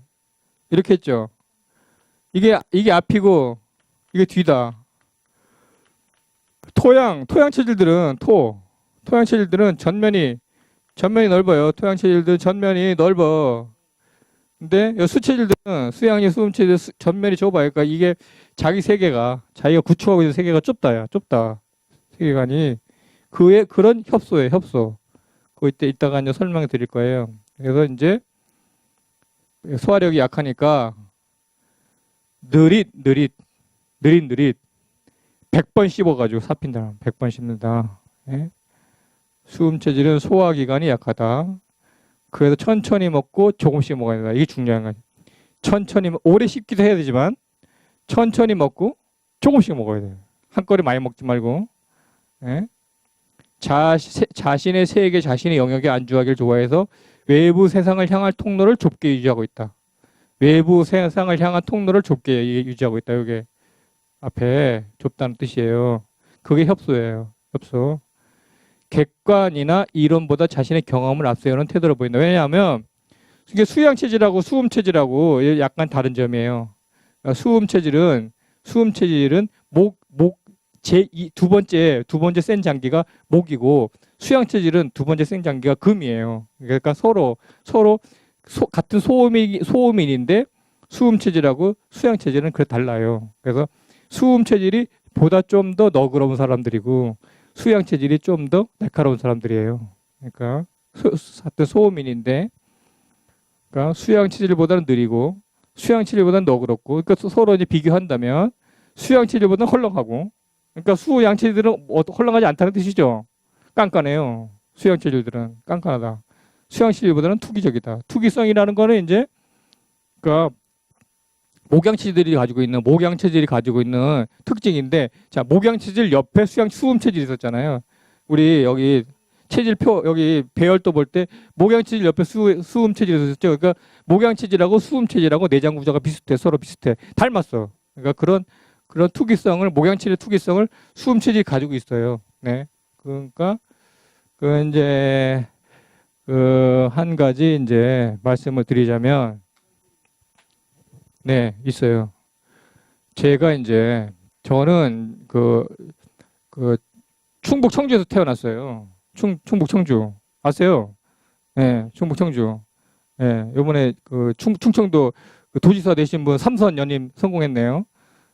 Speaker 1: 했죠. 이게 앞이고 이게 뒤다. 토양 체질들은 토양 체질들은 전면이 넓어요. 토양 체질들은 전면이 넓어. 근데 수체질들은 수양이 수음체질 전면이 좁아요. 그러니까 이게 자기 세계가 자기가 구축하고 있는 세계가 좁다. 세계관이 그런 협소예요. 협소. 그 이따가 이제 설명해 드릴 거예요. 그래서 이제 소화력이 약하니까 느릿 100번 씹어가지고 사핀다. 100번 씹는다. 예? 수음 체질은 소화기관이 약하다. 그래서 천천히 먹고 조금씩 먹어야 된다. 이게 중요한 거예요. 천천히 오래 씹기도 해야 되지만 천천히 먹고 조금씩 먹어야 돼요. 한꺼번에 많이 먹지 말고. 예? 자신의 세계, 자신의 영역에 안주하기를 좋아해서 외부 세상을 향할 통로를 좁게 유지하고 있다. 외부 세상을 향한 통로를 좁게 유지하고 있다. 이게 앞에 좁다는 뜻이에요. 그게 협소예요. 협소. 객관이나 이론보다 자신의 경험을 앞세우는 태도를 보인다. 왜냐하면 이게 수양 체질하고 수음 체질하고 약간 다른 점이에요. 그러니까 수음 체질은 두 번째 센 장기가 목이고 수양 체질은 두 번째 센 장기가 금이에요. 그러니까 서로 같은 소음인인데 수음 체질하고 수양 체질은 그래 달라요. 그래서 수음 체질이 보다 좀 더 너그러운 사람들이고 수양 체질이 좀 더 날카로운 사람들이에요. 그러니까 같은 소음인인데 그러니까 수양 체질보다는 느리고 수양 체질보다는 너그럽고 그러니까 서로 이제 비교한다면 수양 체질보다는 헐렁하고 그러니까 수양 체질들은 헐렁하지 않다는 뜻이죠. 깐깐해요. 수양 체질들은 깐깐하다. 수양 체질보다는 투기적이다. 투기성이라는 거는 이제 그러니까 목양 체질이 가지고 있는 특징인데 자 목양 체질 옆에 수음 체질이 있었잖아요. 우리 여기 체질표 여기 배열도 볼 때 목양 체질 옆에 수음 체질이 있었죠. 그러니까 목양 체질하고 수음 체질하고 내장 구조가 서로 비슷해 닮았어. 그러니까 그런 투기성을 목양 체질 투기성을 수음 체질이 가지고 있어요. 네. 그러니까 그 이제 그 한 가지 이제 말씀을 드리자면 네, 있어요. 제가 이제 저는 그 충북 청주에서 태어났어요. 충북 청주 아세요? 네, 충북 청주. 네, 이번에 그 충청도 그 도지사 되신 분 삼선 연임 성공했네요.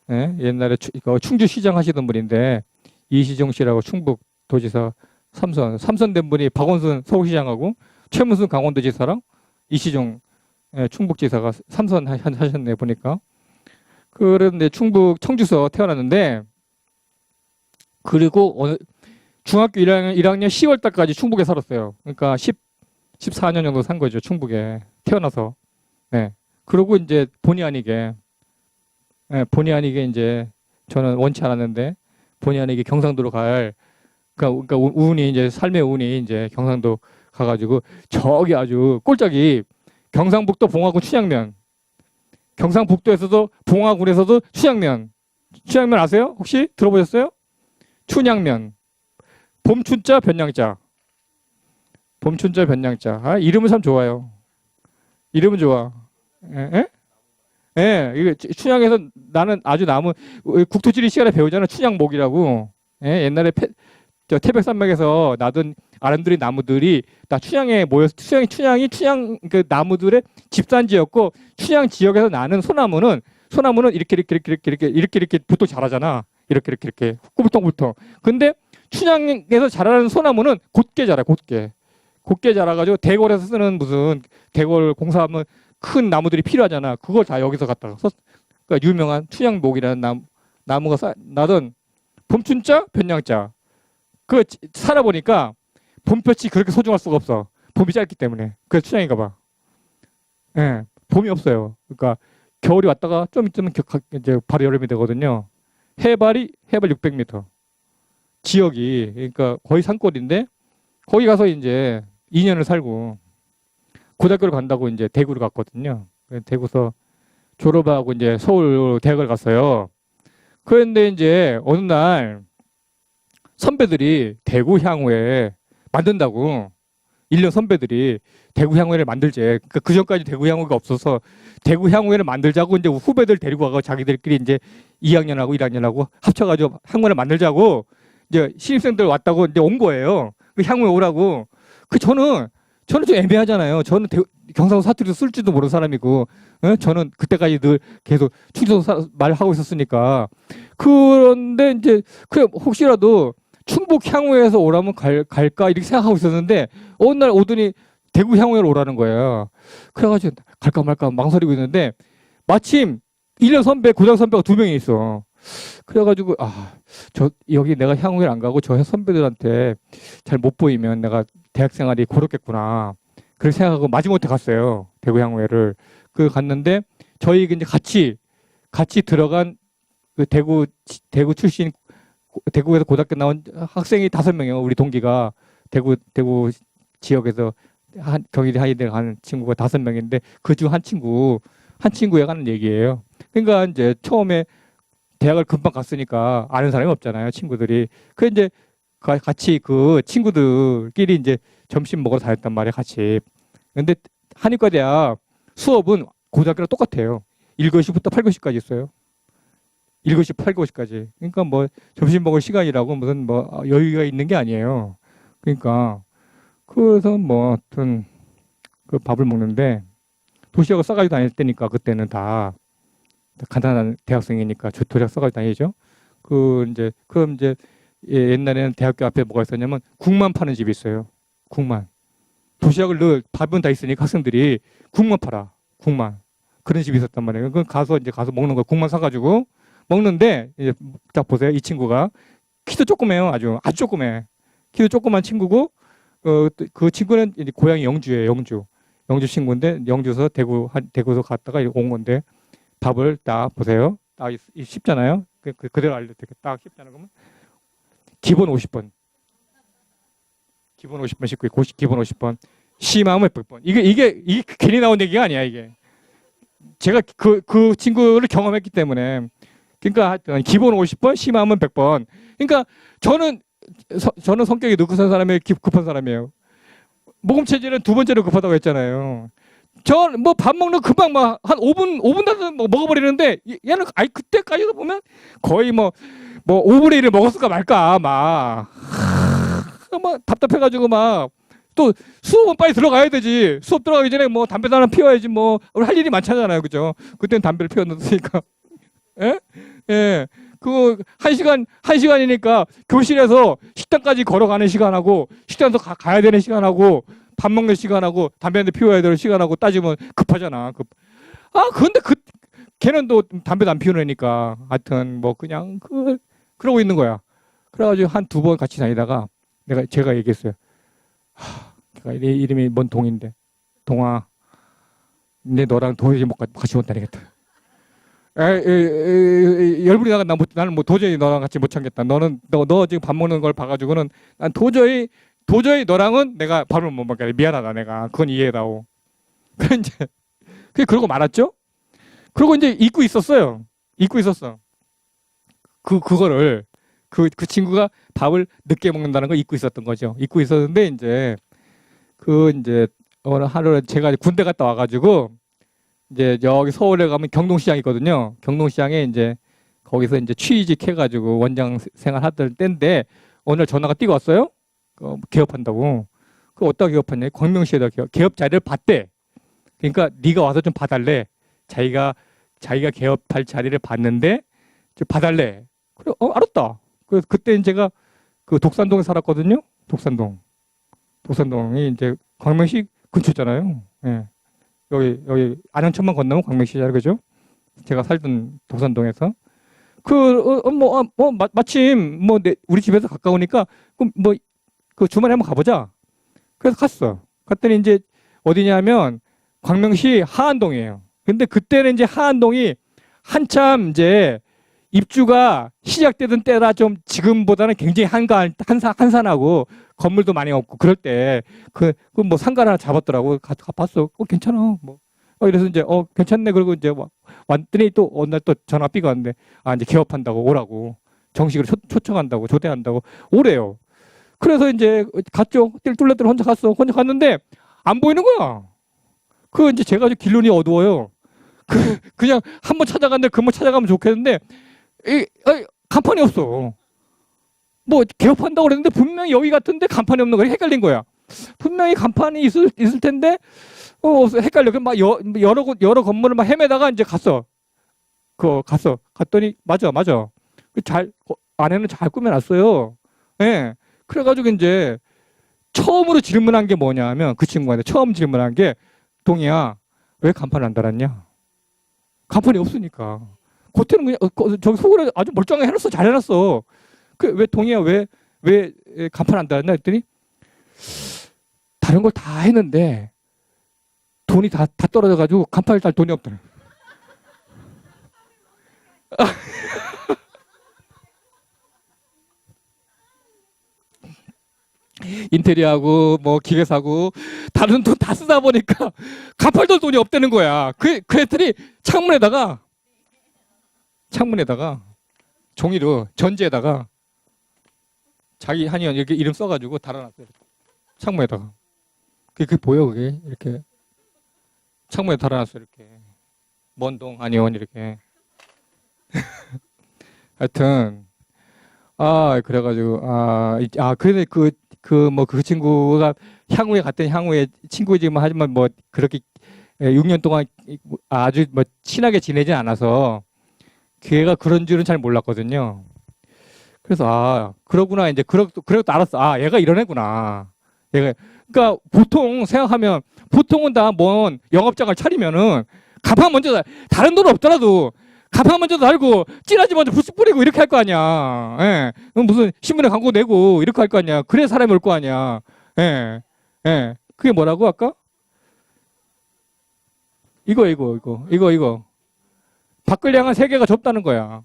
Speaker 1: 네, 옛날에 충주시장 하시던 분인데 이시정 씨라고 충북 도지사 삼선 된 분이 박원순 서울시장하고 최문순 강원도지사랑 이시정 충북지사가 삼선 하셨네 보니까. 그런데 충북 청주서 태어났는데 그리고 중학교 1학년 10월 달까지 충북에 살았어요. 그러니까 14년 정도 산 거죠. 충북에 태어나서. 네. 그리고 이제 본의 아니게 이제 저는 원치 않았는데 본의 아니게 경상도로 그러니까 운이 이제 삶의 운이 이제 경상도 가가지고 저기 아주 꼴짝이 경상북도 봉화군 춘향면. 경상북도에서도 봉화군에서도 춘향면 아세요? 혹시 들어보셨어요? 춘향면. 봄춘자 변양자. 아, 이름은 참 좋아요. 이름은 좋아. 예? 예, 이게 춘향에서 나는 아주 국토지리 시간에 배우잖아. 춘향목이라고. 예, 옛날에 태백산맥에서 나던 아름드리 나무들이 다 춘향에 모여서 춘향 그 나무들의 집산지였고 춘향 지역에서 나는 소나무는 이렇게 보통 자라잖아. 이렇게 꾸불통꾸불통. 근데 춘향에서 자라는 소나무는 곧게 자라, 곧게 자라가지고 대궐에서 쓰는 무슨 대궐 공사하면 큰 나무들이 필요하잖아. 그걸 다 여기서 갖다가 썼. 그러니까 유명한 춘향목이라는 나무가 나던 봄춘자, 변양자. 그 살아보니까 봄볕이 그렇게 소중할 수가 없어. 봄이 짧기 때문에. 그래서 춘향인가 봐. 예, 봄이 없어요. 그러니까 겨울이 왔다가 좀 있으면 이제 바로 여름이 되거든요. 해발 600m. 지역이 그러니까 거의 산골인데 거기 가서 이제 2년을 살고 고등학교를 간다고 이제 대구를 갔거든요. 대구서 졸업하고 이제 서울 대학을 갔어요. 그런데 이제 어느 날 선배들이 대구 향후에 만든다고 1년 선배들이 대구 향후회를 만들재. 그러니까 그 전까지 대구 향후회가 없어서 대구 향후회를 만들자고 이제 후배들 데리고 가고 자기들끼리 이제 2학년하고 1학년하고 합쳐가지고 향후회를 만들자고 이제 신입생들 왔다고 이제 온 거예요. 그 향후회 오라고. 저는 좀 애매하잖아요. 저는 경상도 사투리도 쓸지도 모르는 사람이고, 저는 그때까지 늘 계속 충청도 말하고 있었으니까. 그런데 이제 그래 혹시라도 충북 향후에서 오라면 갈까 이렇게 생각하고 있었는데 어느 날 오더니 대구 향후회로 오라는 거예요. 그래가지고 갈까 말까 망설이고 있는데 마침 1년 선배, 고등 선배가 2명이 있어. 그래가지고 저 여기 내가 향후회를 안 가고 저 선배들한테 잘 못 보이면 내가 대학 생활이 고렇겠구나. 그렇게 생각하고 마지못해 갔어요. 대구 향후회를. 갔는데 저희 이제 같이 들어간 그 대구 출신 대구에서 고등학교 나온 학생이 5명이에요. 우리 동기가 대구 지역에서 경희대 하이대 가는 친구가 5명인데 그중 한 친구에 가는 얘기예요. 그러니까 이제 처음에 대학을 금방 갔으니까 아는 사람이 없잖아요. 친구들이. 이제 같이 그 친구들끼리 이제 점심 먹으러 다녔단 말이에요. 같이. 근데 한의과대학 수업은 고등학교랑 똑같아요. 1교시부터 8교시까지 있어요. 1교시 8교시까지. 그러니까 뭐 점심 먹을 시간이라고 무슨 뭐 여유가 있는 게 아니에요. 그러니까 그래서 뭐 하여튼 그 밥을 먹는데 도시락을 싸가지고 다닐 때니까 그때는 다 간단한 대학생이니까 도시락 싸가지고 다니죠. 그럼 이제 옛날에는 대학교 앞에 뭐가 있었냐면 국만 파는 집이 있어요. 국만. 도시락을 늘 밥은 다 있으니까 학생들이 국만 팔아. 국만. 그런 집이 있었단 말이에요. 가서 먹는 거 국만 사가지고 먹는데 이제 딱 보세요. 이 친구가 키도 조그매요. 아주 조그매. 키도 조그만 친구고 그 친구는 이제 고향이 영주예요. 영주 친구인데 영주에서 대구에서 갔다가 온 건데 밥을 딱 보세요. 딱 쉽잖아요. 그대로 알려드릴게요. 딱 쉽잖아요. 그러면 기본 50번. 기본 50번 씻고 기본 50번. 심하면 100번. 이게 괜히 나온 얘기가 아니야, 이게. 제가 그 친구를 경험했기 때문에. 그러니까 하여튼 기본 50번, 심하면 100번. 그러니까 저는 성격이 느긋한 사람이에요, 급한 사람이에요. 모금 체질은 2번째로 급하다고 했잖아요. 전 뭐 밥 먹는 금방 막 한 5분 단위 먹어버리는데 얘는 그때까지도 보면 거의 뭐 5분의 1을 먹었을까 말까 막 답답해가지고 막 또 수업은 빨리 들어가야 되지. 수업 들어가기 전에 뭐 담배 하나 피워야지 뭐 우리 할 일이 많잖아요, 그죠? 그때는 담배를 피웠으니까. 예? 예. 그거 1시간이니까 교실에서 식당까지 걸어가는 시간하고 식당에서 가야 되는 시간하고 밥 먹는 시간하고 담배 한 대 피워야 되는 시간하고 따지면 급하잖아. 근데 걔는 또 담배도 안 피우는 애니까 하여튼 뭐 그냥 그러고 있는 거야. 그래가지고 한 2번 같이 다니다가 제가 얘기했어요. 걔가 이름이 뭔 동인데 동아, 내 너랑 도저히 같이 못 다니겠다. 열불이 나가 나는 뭐 도저히 너랑 같이 못 참겠다. 너 지금 밥 먹는 걸 봐가지고는 난 도저히 너랑은 내가 밥을 못 먹겠다. 미안하다 내가. 그건 이해해다오. 그러고 말았죠. 그리고 이제 잊고 있었어요. 그거를 그 친구가 밥을 늦게 먹는다는 걸 잊고 있었던 거죠. 잊고 있었는데 이제 어느 하루 제가 군대 갔다 와가지고 이제 여기 서울에 가면 경동시장 있거든요. 경동시장에 이제 거기서 이제 취직 해가지고 원장 생활하던 때인데 오늘 전화가 뛰고 왔어요. 개업한다고. 어디다 개업했냐? 광명시에다 개업 자리를 봤대. 그러니까 네가 와서 좀 봐달래. 자기가 개업할 자리를 봤는데 좀 봐달래. 그래, 알았다. 그래서 그때 제가 그 독산동에 살았거든요. 독산동이 이제 광명시 근처잖아요. 예. 여기 안양천만 건너면 광명시잖아요. 그죠? 제가 살던 독산동에서. 마침, 우리 집에서 가까우니까, 그 주말에 한번 가보자. 그래서 갔어. 갔더니 이제 어디냐면, 광명시 하안동이에요. 근데 그때는 이제 하안동이 한참 이제 입주가 시작되던 때라 좀 지금보다는 굉장히 한산하고 건물도 많이 없고 그럴 때 뭐 상가 하나 잡았더라고. 봤어. 괜찮아. 뭐. 이래서 이제 괜찮네. 그리고 이제 왔더니 또 어느 날 또 전화 삐가 왔는데 이제 개업한다고 오라고 정식으로 초청한다고 초대한다고 오래요. 그래서 이제 갔죠. 띨띨 혼자 갔는데 안 보이는 거야. 이제 제가 길눈이 어두워요. 그냥 한번 찾아갔는데 그번 찾아가면 좋겠는데 간판이 없어. 뭐 개업한다고 그랬는데 분명히 여기 같은데 간판이 없는 거야. 헷갈린 거야. 분명히 간판이 있을 텐데 헷갈려. 막 여러 건물을 막 헤매다가 이제 갔어. 갔더니 맞아. 안에는 잘 꾸며놨어요. 예. 그래가지고 이제 처음으로 질문한 게 뭐냐면 그 친구한테 처음 질문한 게 동이야 왜 간판을 안 달았냐? 간판이 없으니까. 겉에는 그냥 저기 속으로 아주 멀쩡하게 해놨어. 잘 해놨어. 왜 동이야 왜 간판 안 달았냐 했더니 다른 걸 다 했는데 돈이 다 떨어져가지고 간판을 달 돈이 없더라. 인테리어하고 뭐 기계 사고 다른 돈 다 쓰다 보니까 간판도 돈이 없다는 거야. 그랬더니 창문에다가 종이로 전지에다가 자기 한의원 이렇게 이름 써가지고 달아놨어요. 창문에다가. 그게 보여 그게 이렇게 창문에 달아놨어요. 이렇게 먼동 한의원 이렇게. 하여튼 그래가지고 그래서 그 친구가 향후에 친구지만 하지만 뭐 그렇게 6년 동안 아주 뭐 친하게 지내진 않아서 걔가 그런 줄은 잘 몰랐거든요. 그래서 그러구나 이제 그래도 알았어. 얘가 이런 애구나. 그러니까 보통은 다 뭔 영업장을 차리면은 가방 먼저 다른 돈 없더라도 가방 먼저 달고 찌라지 먼저 부스 뿌리고 이렇게 할 거 아니야. 예. 무슨 신문에 광고 내고 이렇게 할 거 아니야. 그래 사람이 올 거 아니야. 예. 그게 뭐라고 아까? 이거. 밖을 향한 세계가 좁다는 거야.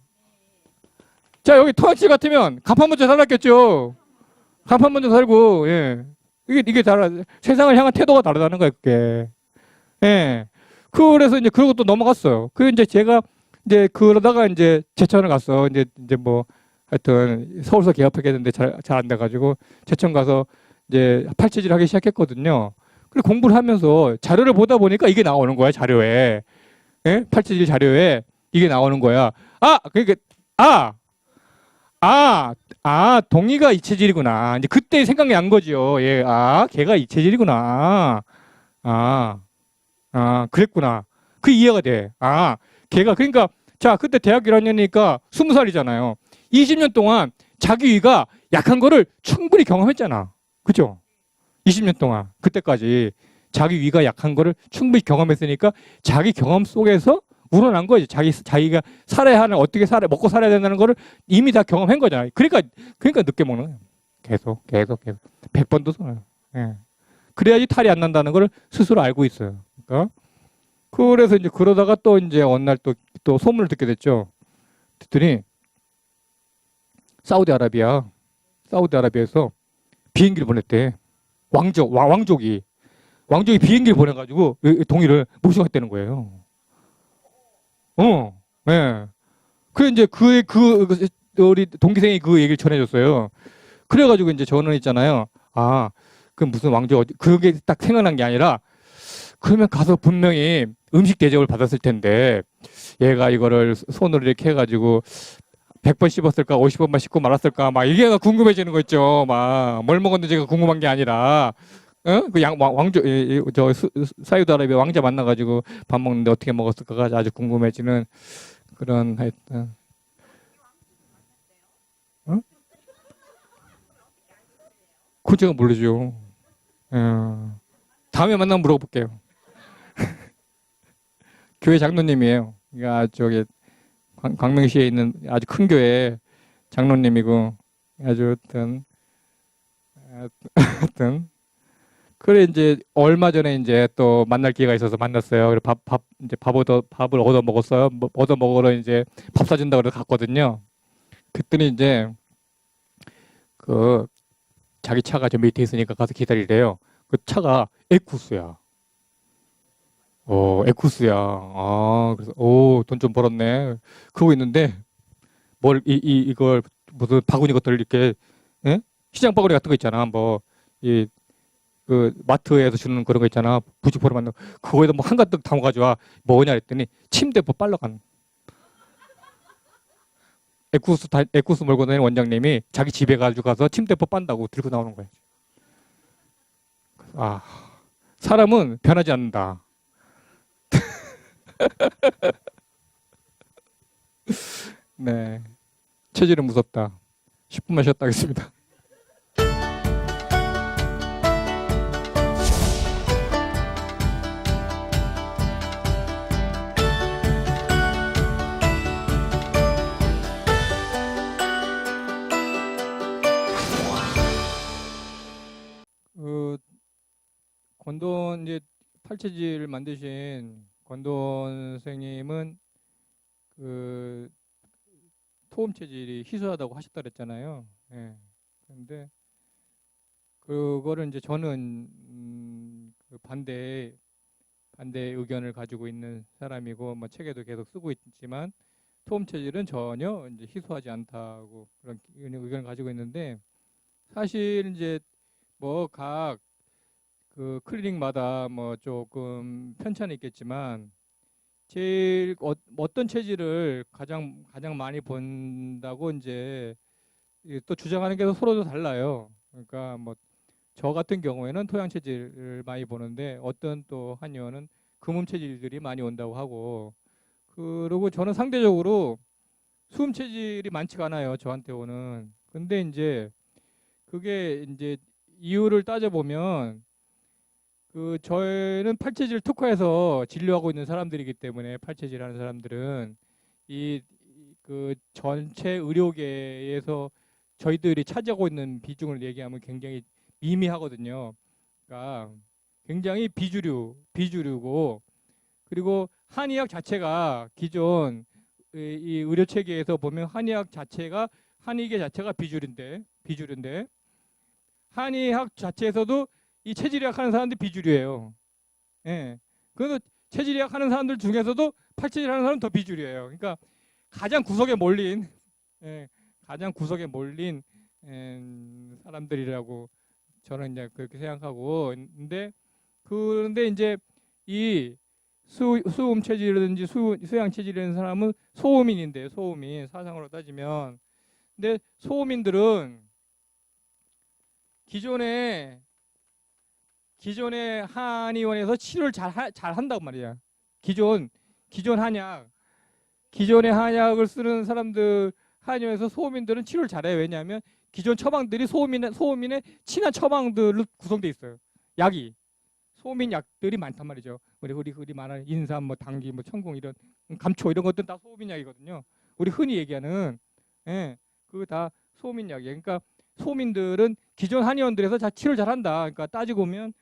Speaker 1: 자, 여기 토하치 같으면 간판 먼저 달았겠죠. 간판 먼저 달고, 예. 이게 세상을 향한 태도가 다르다는 거야, 그게. 예. 그래서 이제 그러고 또 넘어갔어요. 이제 제가 이제 그러다가 이제 제천을 갔어. 이제 뭐 하여튼 서울서 개업하겠는데 잘 안 돼가지고 제천 가서 이제 팔체질 하기 시작했거든요. 그래 공부를 하면서 자료를 보다 보니까 이게 나오는 거야, 자료에. 예? 팔체질 자료에 이게 나오는 거야. 동이가 이 체질이구나. 이제 그때 생각이 난 거죠. 예, 걔가 이 체질이구나. 그랬구나. 그 이해가 돼. 걔가, 그러니까, 자, 그때 대학 1학년이니까 20살이잖아요. 20년 동안 자기 위가 약한 거를 충분히 경험했잖아. 그죠? 20년 동안. 그때까지 자기 위가 약한 거를 충분히 경험했으니까 자기 경험 속에서 우러난 거지. 자기가 어떻게 먹고 살아야 된다는 거를 이미 다 경험한 거잖아요. 그러니까 늦게 먹는 거예요. 계속. 100번도 써요. 예. 그래야지 탈이 안 난다는 걸 스스로 알고 있어요. 그러니까. 그래서 이제 그러다가 또 이제 어느 날 또 소문을 듣게 됐죠. 듣더니 사우디아라비아에서 비행기를 보냈대. 왕족이 비행기를 보내가지고 동의를 모셔갔다는 거예요. 예. 그래 이제 우리 동기생이 그 얘기를 전해줬어요. 그래가지고 이제 저는 있잖아요. 그 무슨 왕족 그게 딱 생각난 게 아니라 그러면 가서 분명히 음식 대접을 받았을 텐데 얘가 이거를 손으로 이렇게 해가지고 100번 씹었을까 50번만 씹고 말았을까 막 이게 궁금해지는 거 있죠. 막 뭘 먹었는지 제가 궁금한 게 아니라 왕족 사우디아라비아 왕자 만나가지고 밥 먹는데 어떻게 먹었을까가 아주 궁금해지는 그런 하여튼 그거 제가 모르죠. 다음에 만나면 물어볼게요. 교회 장로님이에요. 그러니까 저기 광명시에 있는 아주 큰 교회 장로님이고 아주 하여튼 그래 이제 얼마 전에 이제 또 만날 기회가 있어서 만났어요. 그래 이제 밥을 얻어 먹었어요. 얻어 먹으러 이제 밥 사준다 그래서 갔거든요. 그랬더니 이제 그 자기 차가 저 밑에 있으니까 가서 기다리래요. 그 차가 에쿠스야. 에쿠스야. 그래서 돈 좀 벌었네. 그러고 있는데 이걸 무슨 바구니 것들 이렇게 시장 바구니 같은 거 있잖아. 그 마트에서 주는 그런 거 있잖아. 부직포로 만든 그거에다 뭐 한가득 담아가지고 뭐냐 했더니 침대포 빨러 가는. 에쿠스 몰고 다니는 원장님이 자기 집에 가서 침대포 빤다고 들고 나오는 거야. 사람은 변하지 않는다. 네, 체질은 무섭다. 10분만 쉬었다 하겠습니다. 권돈 이제 팔체질을 만드신 권돈 선생님은 그 토음 체질이 희소하다고 하셨다 그랬잖아요. 예. 그런데 그거를 이제 저는 그 반대 의견을 가지고 있는 사람이고 뭐 책에도 계속 쓰고 있지만 토음 체질은 전혀 이제 희소하지 않다고 그런 의견을 가지고 있는데 사실 이제 뭐 각 그 클리닉마다 뭐 조금 편차는 있겠지만 제일 어떤 체질을 가장 많이 본다고 이제 또 주장하는 게 서로도 달라요. 그러니까 뭐 저 같은 경우에는 토양 체질을 많이 보는데 어떤 또 한의원은 금음 체질들이 많이 온다고 하고 그리고 저는 상대적으로 수음 체질이 많지가 않아요. 저한테 오는. 근데 이제 그게 이제 이유를 따져보면 그 저희는 팔체질 특화해서 진료하고 있는 사람들이기 때문에 팔체질 하는 사람들은 이 그 전체 의료계에서 저희들이 차지하고 있는 비중을 얘기하면 굉장히 미미하거든요. 그러니까 굉장히 비주류고 그리고 한의학 자체가 기존 이 의료 체계에서 보면 한의계 자체가 비주류인데 한의학 자체에서도 이 체질의학 하는 사람들이 비주류예요. 예. 그래서 체질의학 하는 사람들 중에서도 팔체질 하는 사람은 더 비주류예요. 그러니까 가장 구석에 몰린 사람들이라고 저는 이제 그렇게 생각하고 있는데 그런데 이제 이 수음 체질이라든지 수양 체질이라는 사람은 소음인인데 소음인 사상으로 따지면 근데 소음인들은 기존에 한의원에서 치료를 잘 한다고 말이야. 기존의 한약을 쓰는 사람들 한의원에서 소음인들은 치료를 잘해요. 왜냐하면 기존 처방들이 소음인의 친한 처방들로 구성돼 있어요. 약이 소음인 약들이 많단 말이죠. 우리 말하는 인삼, 뭐 당귀, 뭐 천궁 이런 감초 이런 것들은 다 소음인 약이거든요. 우리 흔히 얘기하는 그거 다 소음인 약이에요. 그러니까 소음인들은 기존 한의원들에서 다 치료를 잘한다. 그러니까 따지고 보면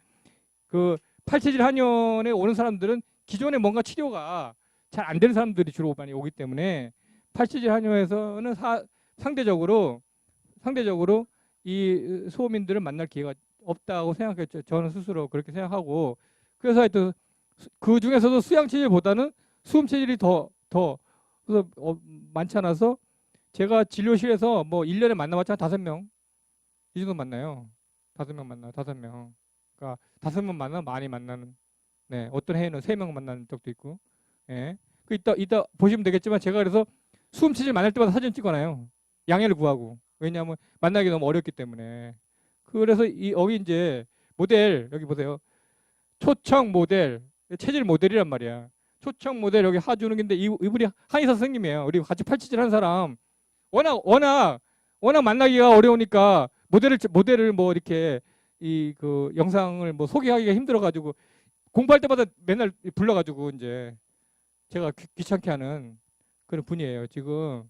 Speaker 1: 그 팔체질 한의원에 오는 사람들은 기존에 뭔가 치료가 잘 안 되는 사람들이 주로 많이 오기 때문에 팔체질 한의원에서는 상대적으로 이 소음인들을 만날 기회가 없다고 생각했죠. 저는 스스로 그렇게 생각하고 그래서 하여튼 그 중에서도 수양 체질보다는 수음 체질이 더 그래서 많지 않아서 제가 진료실에서 뭐 1년에 만나봤자 5명 이 정도 만나요. 5명 만나 5명. 그러니까 5명 만나 많이 만나는. 네, 어떤 해에는 3명 만나는 적도 있고. 예. 그 이따 보시면 되겠지만 제가 그래서 수음 체질 만날 때마다 사진 찍어놔요. 양해를 구하고. 왜냐하면 만나기 너무 어렵기 때문에. 그래서 여기 이제 모델 여기 보세요. 초청 모델 체질 모델이란 말이야. 초청 모델 여기 하준욱인데 이분이 한의사 선생님이에요. 우리 같이 팔체질 하는 사람. 워낙 만나기가 어려우니까 모델을 뭐 이렇게 이 그 영상을 뭐 소개하기가 힘들어가지고 공부할 때마다 맨날 불러가지고 이제 제가 귀찮게 하는 그런 분이에요 지금.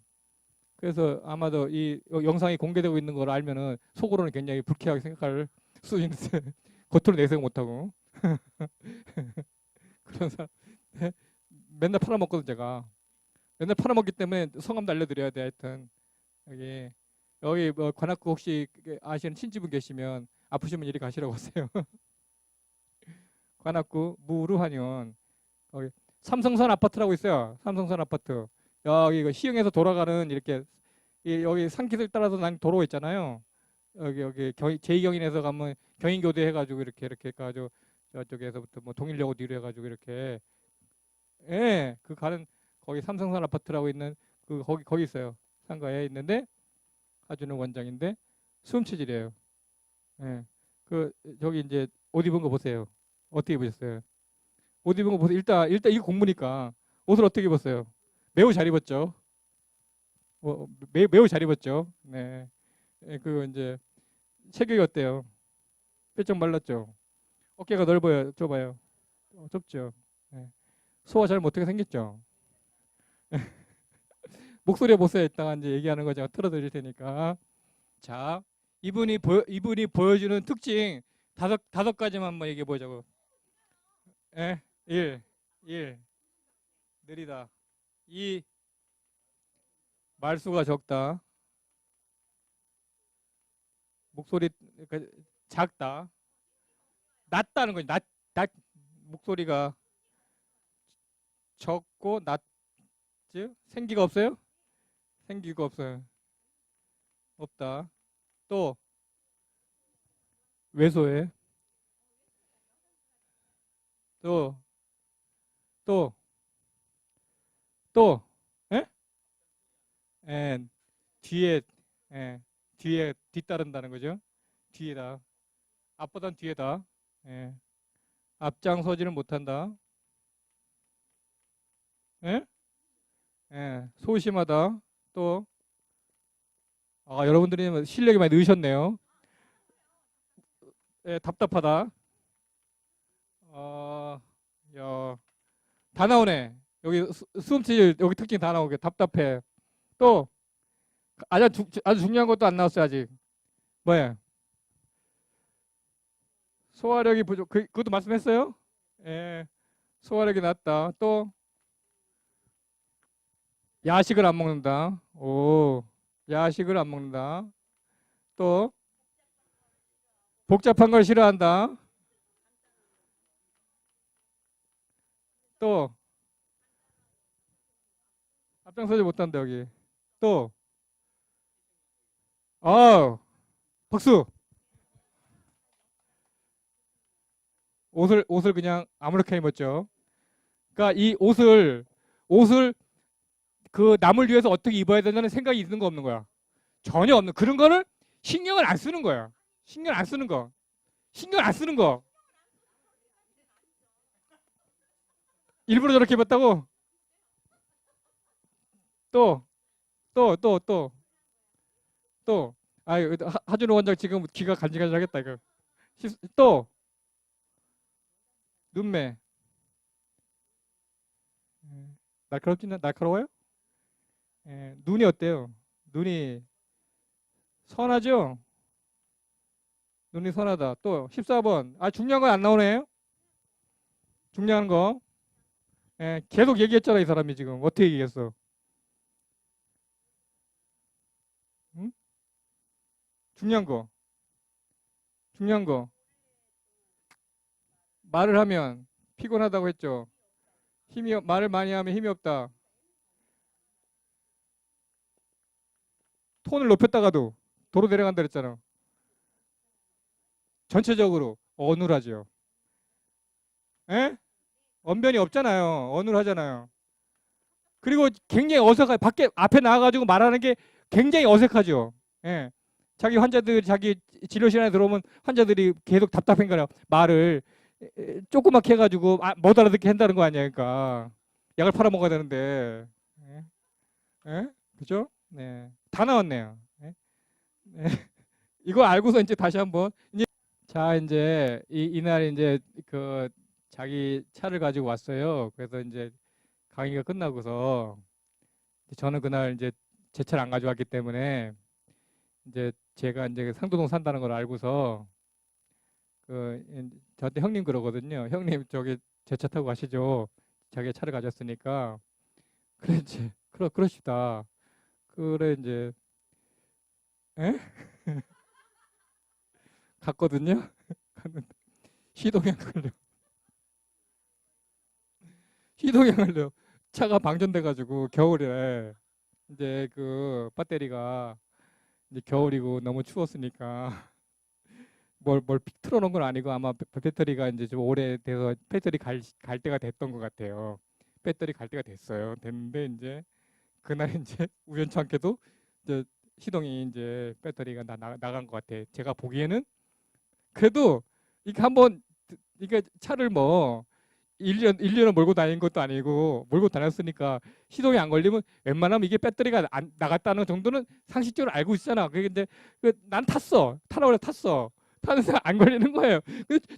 Speaker 1: 그래서 아마도 이 영상이 공개되고 있는 걸 알면은 속으로는 굉장히 불쾌하게 생각할 수 있는데 겉으로 내색 못하고 그런 사람 맨날 팔아먹거든 제가. 맨날 팔아먹기 때문에 성함도 알려드려야 돼. 하여튼 여기 뭐 관악구 혹시 아시는 친지분 계시면 아프시면 이리 가시라고 하세요. 관악구 무르한의원 거기 삼성산 아파트라고 있어요. 삼성산 아파트. 여기 이거 시흥에서 돌아가는 이렇게 여기 산길을 따라서 난 도로가 있잖아요. 여기 제2경인에서 가면 경인교대 해가지고 이렇게 해가지고 저쪽에서부터 뭐 동일여고 뒤로 해가지고 이렇게 그 가는 거기 삼성산 아파트라고 있는 그 거기 있어요. 상가에 있는데 하준우 원장인데 수험 체질이에요. 예. 그 저기 이제 옷 입은 거 보세요. 어떻게 입으셨어요? 옷 입은 거 보세요. 일단 이거 공부니까 옷을 어떻게 입었어요? 매우 잘 입었죠. 매우 잘 입었죠. 네. 그 이제 체격이 어때요? 뼈쩍 말랐죠. 어깨가 넓어요. 좁아요. 좁죠. 네. 소화 잘 못하게 생겼죠. 목소리 보세요. 이따가 이제 얘기하는 거 제가 틀어드릴 테니까. 자, 이분이 보여주는 특징 다섯 가지만 한번 얘기해 보자고. 1. 느리다. 2. 말수가 적다. 목소리 그러니까 작다. 낮다는 거지. 낮 목소리가 적고 낮지? 생기가 없어요? 생기가 없어요. 없다. 또 왜소해? 또 또 또 예? 예. 뒤에 뒤에 뒤따른다는 거죠. 뒤에다. 앞보단 뒤에다. 예. 앞장서지를 못한다. 예? 예. 소심하다. 또 여러분들이 실력이 많이 늘으셨네요. 예, 답답하다. 다 나오네. 여기 수음치 여기 특징 다 나오게. 답답해. 또 아주 중요한 것도 안 나왔어요 아직. 뭐야? 소화력이 부족. 그것도 말씀했어요? 예. 소화력이 낮다. 또 야식을 안 먹는다. 오. 야식을 안 먹는다. 또 복잡한 걸 싫어한다. 또 앞장서지 못한다 여기. 또 박수. 옷을 그냥 아무렇게 입었죠. 그러니까 이 옷을 그 남을 위해서 어떻게 입어야 된다는 생각이 있는 거 없는 거야. 전혀 없는 그런 거를 신경을 안 쓰는 거야. 신경 안 쓰는 거. 신경 안 쓰는 거. 일부러 저렇게 입었다고? 또, 또. 아유, 하준호 원장 지금 귀가 간질간질하겠다 이거. 또 눈매. 날카로워요? 눈이 어때요? 눈이 선하죠? 눈이 선하다. 또 14번. 중요한 건 안 나오네요. 중요한 거. 계속 얘기했잖아 이 사람이 지금. 어떻게 얘기했어? 응? 중요한 거. 말을 하면 피곤하다고 했죠. 말을 많이 하면 힘이 없다. 톤을 높였다가도 도로 내려간다 그랬잖아. 전체적으로 어눌하죠. 에? 언변이 없잖아요. 어눌하잖아요. 그리고 굉장히 어색해. 앞에 나와가지고 말하는 게 굉장히 어색하죠. 예. 자기 진료 시간에 들어오면 환자들이 계속 답답한 거예요. 말을 조그맣게 해가지고 못 알아듣게 한다는 거 아니야. 그러니까 약을 팔아먹어야 되는데. 예? 그죠? 네. 다 나왔네요. 예? 네. 이거 알고서 이제 다시 한번 이제 자 이제 이날 이제 그 자기 차를 가지고 왔어요. 그래서 이제 강의가 끝나고서 저는 그날 이제 제 차를 안 가져왔기 때문에 이제 제가 이제 상도동 산다는 걸 알고서 저한테 형님 그러거든요. 형님 저기 제 차 타고 가시죠. 자기 차를 가졌으니까. 그래 이제 그러시다. 그래 이제 에? 갔거든요. 갔는데 시동이 안 걸려. 시동이 안 걸려. 차가 방전돼가지고 겨울에 이제 그 배터리가 이제 겨울이고 너무 추웠으니까 뭘 틀어놓은 건 아니고 아마 배터리가 이제 좀 오래돼서 배터리 갈 때가 됐던 것 같아요. 배터리 갈 때가 됐어요. 됐는데 이제 그날 이제 우연찮게도 이제 시동이 이제 배터리가 나간 것 같아. 제가 보기에는 그래도 이게 한번 이게 차를 뭐 1년을 몰고 다닌 것도 아니고 몰고 다녔으니까 시동이 안 걸리면 웬만하면 이게 배터리가 안 나갔다는 정도는 상식적으로 알고 있잖아. 그게 이제 난 탔어. 타라고 탔어. 타는데 안 걸리는 거예요.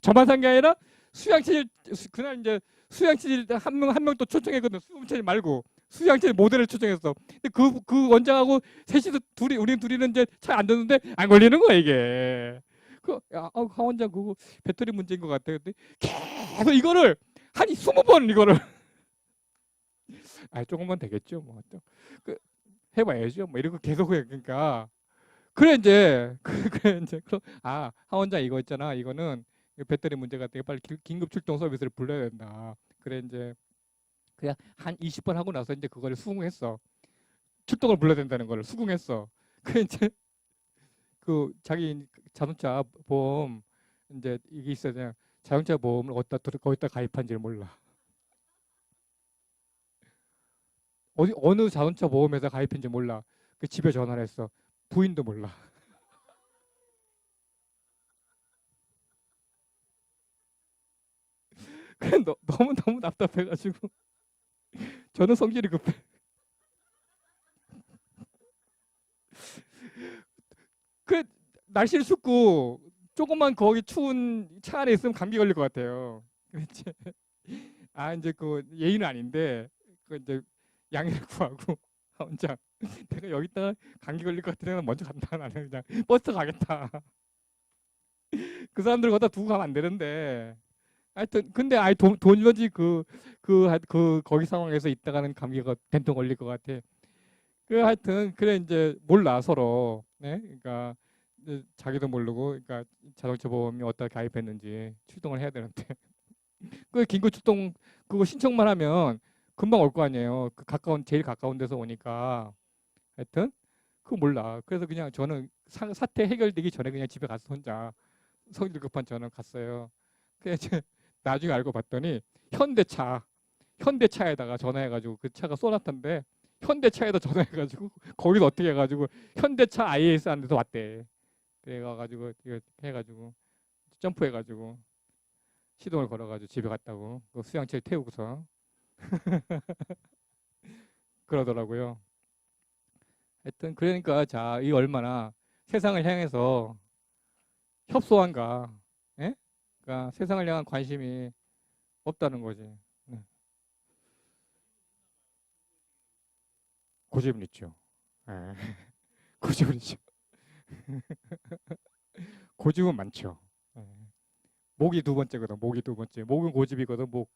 Speaker 1: 저만 산 게 아니라 수양체 그날 이제 수양체 한 명 또 초청했거든. 수양체 말고 수양체 모델을 초청했어. 근데 그 원장하고 셋이서 우리 둘이는 이제 차에 앉았는데 안 걸리는 거야 이게. 강 원장 그거 배터리 문제인 것 같아. 근데 계속 이거를 한 20번 이거를 조금만 되겠죠 뭐 또 해봐야죠 뭐 이러고 계속 해. 그러니까 그래 이제 그래 이제 하 원장 이거 있잖아. 이거는 배터리 문제 같으니까 빨리 긴급 출동 서비스를 불러야 된다. 그래 이제 그냥 한 20번 하고 나서 이제 그거를 수긍했어. 출동을 불러야 된다는 걸 수긍했어. 그래 이제 그 자기 자동차 보험 이제 이게 있어야 돼. 자동차 보험을 거기다 가입한지를 몰라. 어느 자동차 보험회사 가입했는지 몰라. 그 집에 전화를 했어. 부인도 몰라. 그래 너무 답답해가지고 저는 성질이 급해. 그 날씨를 춥고 조금만 거기 추운 차 안에 있으면 감기 걸릴 것 같아요. 그랬지. 이제 그 예의는 아닌데 그 이제 양해를 구하고 혼자 내가 여기다가 감기 걸릴 것 같으면 먼저 간다. 나는 그냥 버스 가겠다. 그 사람들 거기다 두고 가면 안 되는데. 하여튼 근데 돈 주지 거기 상황에서 있다가는 감기가 된통 걸릴 것 같아. 하여튼 그래 이제 몰라 서로. 네, 그러니까 이제 자기도 모르고, 그러니까 자동차 보험이 어디다 가입했는지 출동을 해야 되는데 그 긴급 출동 그거 신청만 하면 금방 올 거 아니에요. 그 제일 가까운 데서 오니까. 하여튼 그거 몰라. 그래서 그냥 저는 사태 해결되기 전에 그냥 집에 가서 혼자 성질 급한 저는 갔어요. 그래 이제 나중에 알고 봤더니 현대차에다가 전화해가지고 그 차가 쏘나타인데 현대차에다 전화해가지고 거기서 어떻게 해가지고 현대차 IS 한 데서 왔대. 그래가지고 이거 해가지고 점프해가지고 시동을 걸어가지고 집에 갔다고 그 수양체를 태우고서 그러더라고요. 하여튼 그러니까 자, 이 얼마나 세상을 향해서 협소한가, 예? 그러니까 세상을 향한 관심이 없다는 거지. 네. 고집은 있죠. 예. 고집은 있죠. 고집은 많죠. 예. 목이 두 번째거든. 목이 두 번째. 목은 고집이거든. 목.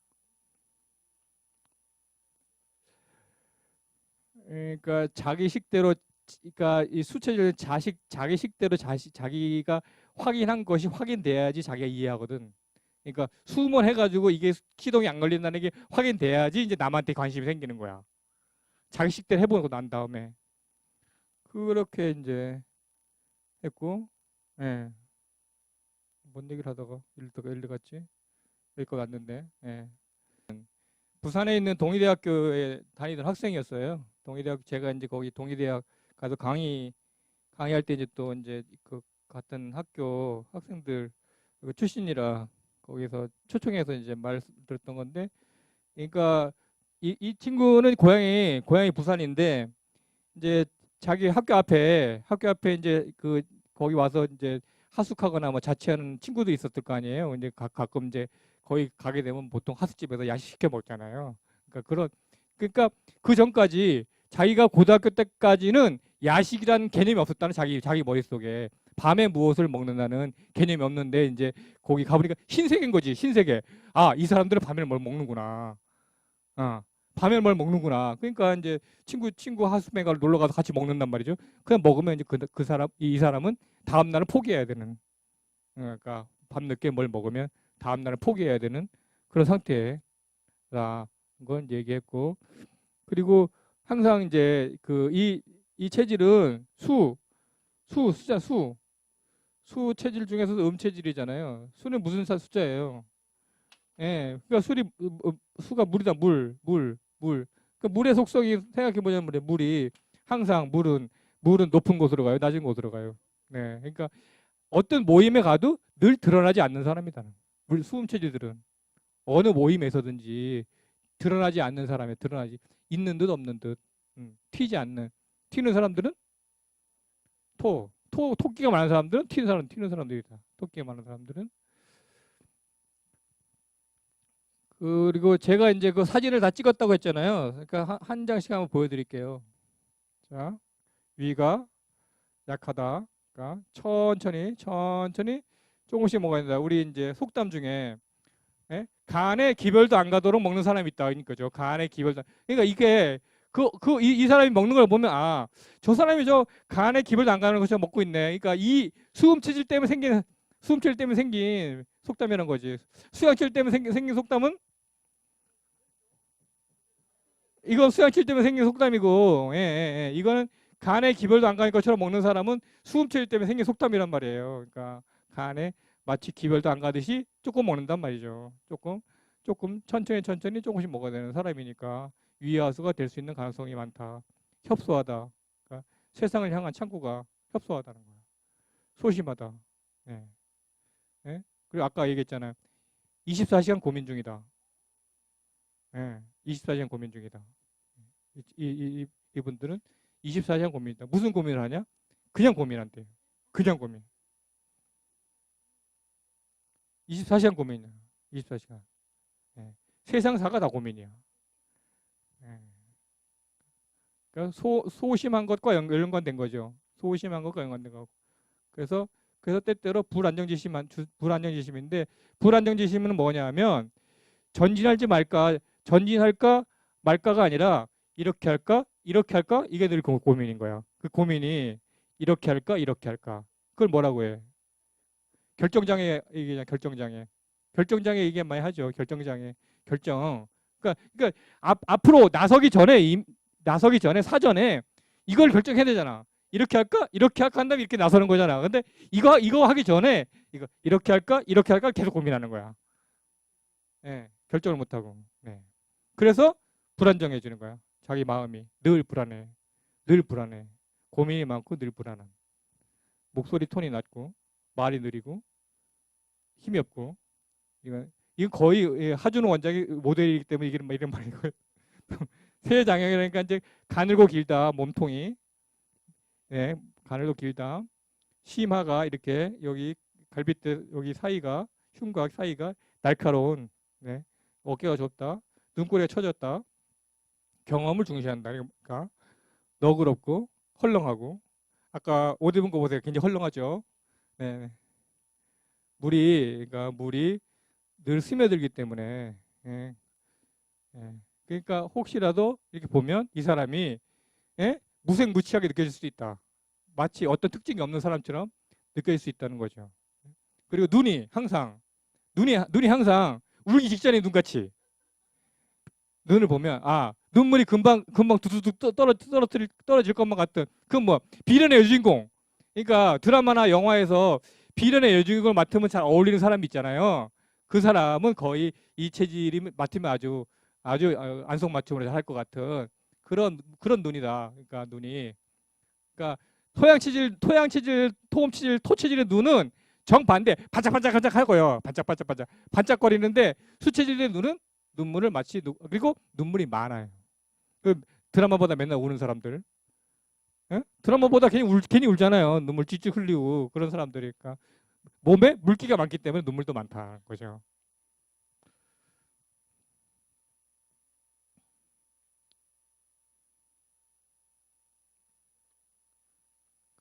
Speaker 1: 그러니까 자기 식대로, 그러니까 이 수체적인 자기 식대로 자기가 확인한 것이 확인돼야지 자기가 이해하거든. 그러니까 수음을 해가지고 이게 시동이 안 걸린다는 게 확인돼야지 이제 남한테 관심이 생기는 거야. 자기 식대로 해보고 난 다음에 그렇게 이제 했고, 예. 뭔 얘기를 하다가 일로 갔지? 여기까지 왔는데, 예. 부산에 있는 동의대학교에 다니던 학생이었어요. 동의대학 제가 이제 거기 동의대학 가서 강의할 때 이제 또 이제 그 같은 학교 학생들 그 출신이라 거기서 초청해서 이제 말 들었던 건데, 그러니까 이 친구는 고향이 부산인데 이제 자기 학교 앞에 이제 그 거기 와서 이제 하숙하거나 뭐 자취하는 친구도 있었을 거 아니에요. 이제 가끔 이제 거기 가게 되면 보통 하숙집에서 야식 시켜 먹잖아요. 그러니까 그 전까지 자기가 고등학교 때까지는 야식이라는 개념이 없었다는 자기 머릿속에 밤에 무엇을 먹는다는 개념이 없는데 이제 거기 가보니까 신세계인 거지. 신세계. 아, 이 사람들은 밤에 뭘 먹는구나. 밤에 뭘 먹는구나. 그러니까 이제 친구 하숙에 가 놀러 가서 같이 먹는단 말이죠. 그냥 먹으면 이제 그 사람 이 사람은 다음 날은 포기해야 되는. 그러니까 밤 늦게 뭘 먹으면 다음 날은 포기해야 되는 그런 상태라 건 얘기했고, 그리고 항상 이제 이 체질은 수 체질 중에서도 체질이잖아요. 수는 무슨 숫자예요? 예, 그러니까 수가 물이다. 물. 그러니까 물의 속성이 생각해 보자면 물이 항상 물은 높은 곳으로 가요, 낮은 곳으로 가요. 네, 그러니까 어떤 모임에 가도 늘 드러나지 않는 사람이다. 수음 체질들은 어느 모임에서든지 드러나지 않는 사람이 드러나지 있는 듯 없는 듯 튀지 않는. 튀는 사람들은 토끼가 많은 사람들은 튀는 사람들이다. 토끼가 많은 사람들은. 그리고 제가 이제 그 사진을 다 찍었다고 했잖아요. 그러니까 한 장씩 한번 보여드릴게요. 자, 위가 약하다. 그러니까 천천히 조금씩 먹어야 된다. 우리 이제 속담 중에 간에 기별도 안 가도록 먹는 사람이 있다. 그러니까죠. 간에 기별도. 그러니까 이게 이 사람이 먹는 걸 보면 아, 저 사람이 저 간에 기별도 안 가는 것을 먹고 있네. 그러니까 이 수음 체질 때문에 생긴 속담이라는 거지. 수양체질 때문에 생긴 속담은 이건 수양칠 때문에 생긴 속담이고, 이거는 간에 기별도 안 가는 것처럼 먹는 사람은 수음칠 때문에 생긴 속담이란 말이에요. 그러니까 간에 마치 기별도 안 가듯이 조금 먹는단 말이죠. 조금 천천히 조금씩 먹어야 되는 사람이니까 위하수가 될 수 있는 가능성이 많다. 협소하다. 그러니까 세상을 향한 창구가 협소하다는 거예요. 소심하다. 예. 예? 그리고 아까 얘기했잖아요. 24시간 고민 중이다. 예. 24시간 고민 중이다. 이분들은 24시간 고민이다. 무슨 고민을 하냐? 그냥 고민한대요. 그냥 고민. 24시간 고민이야. 24시간. 예. 세상사가 다 고민이야. 예. 그러니까 소심한 것과 연관된 거죠. 소심한 것과 연관된 거고. 그래서 때때로 불안정지심인데, 불안정지심은 뭐냐면 전진할지 전진할까 말까가 아니라 이렇게 할까 이게 늘 고민인 거야. 그 고민이 이렇게 할까 그걸 뭐라고 해? 결정장애 얘기잖아. 결정장애 얘기 많이 하죠. 결정장애. 그러니까 앞으로 나서기 전에 사전에 이걸 결정해야 되잖아. 이렇게 할까 한 다음에 이렇게 나서는 거잖아. 근데 이거 하기 전에 이렇게 할까 계속 고민하는 거야. 예, 결정을 못 하고. 네. 그래서 불안정해지는 거야. 자기 마음이 늘 불안해. 고민이 많고 늘 불안한. 목소리 톤이 낮고 말이 느리고 힘이 없고. 이건 거의 하준호 원작의 모델이기 때문에 이런 말이고요. 세장형이라니까 이제 가늘고 길다. 몸통이. 네, 가늘고 길다. 심하가 이렇게 여기 갈비뼈 여기 사이가 흉곽 사이가 날카로운. 네, 어깨가 좁다. 눈꼬리가 처졌다. 경험을 중시한다. 그러니까 너그럽고 헐렁하고. 아까 옷 입은 거 보세요. 굉장히 헐렁하죠. 네. 물이 늘 스며들기 때문에. 예. 예. 그러니까 혹시라도 이렇게 보면 이 사람이 무색무취하게 느껴질 수도 있다. 마치 어떤 특징이 없는 사람처럼 느껴질 수 있다는 거죠. 그리고 눈이 항상 울기 직전에 눈같이. 눈을 보면 눈물이 금방 두두둑 떨어질 것만 같은 그 비련의 여주인공. 그러니까 드라마나 영화에서 비련의 여주인공을 맡으면 잘 어울리는 사람이 있잖아요. 그 사람은 거의 이 체질이 맡으면 아주 안성맞춤으로 할 것 같은 그런 눈이다. 그러니까 눈이. 그러니까 토양 체질, 토음 체질, 토 체질의 눈은 정반대 반짝반짝 하고요. 반짝거리는데 수 체질의 눈은 눈물을 그리고 눈물이 많아요. 그 드라마보다 맨날 우는 사람들. 예? 드라마보다 괜히 울잖아요. 눈물 찌찌 흘리고 그런 사람들이니까 몸에 물기가 많기 때문에 눈물도 많다 거죠.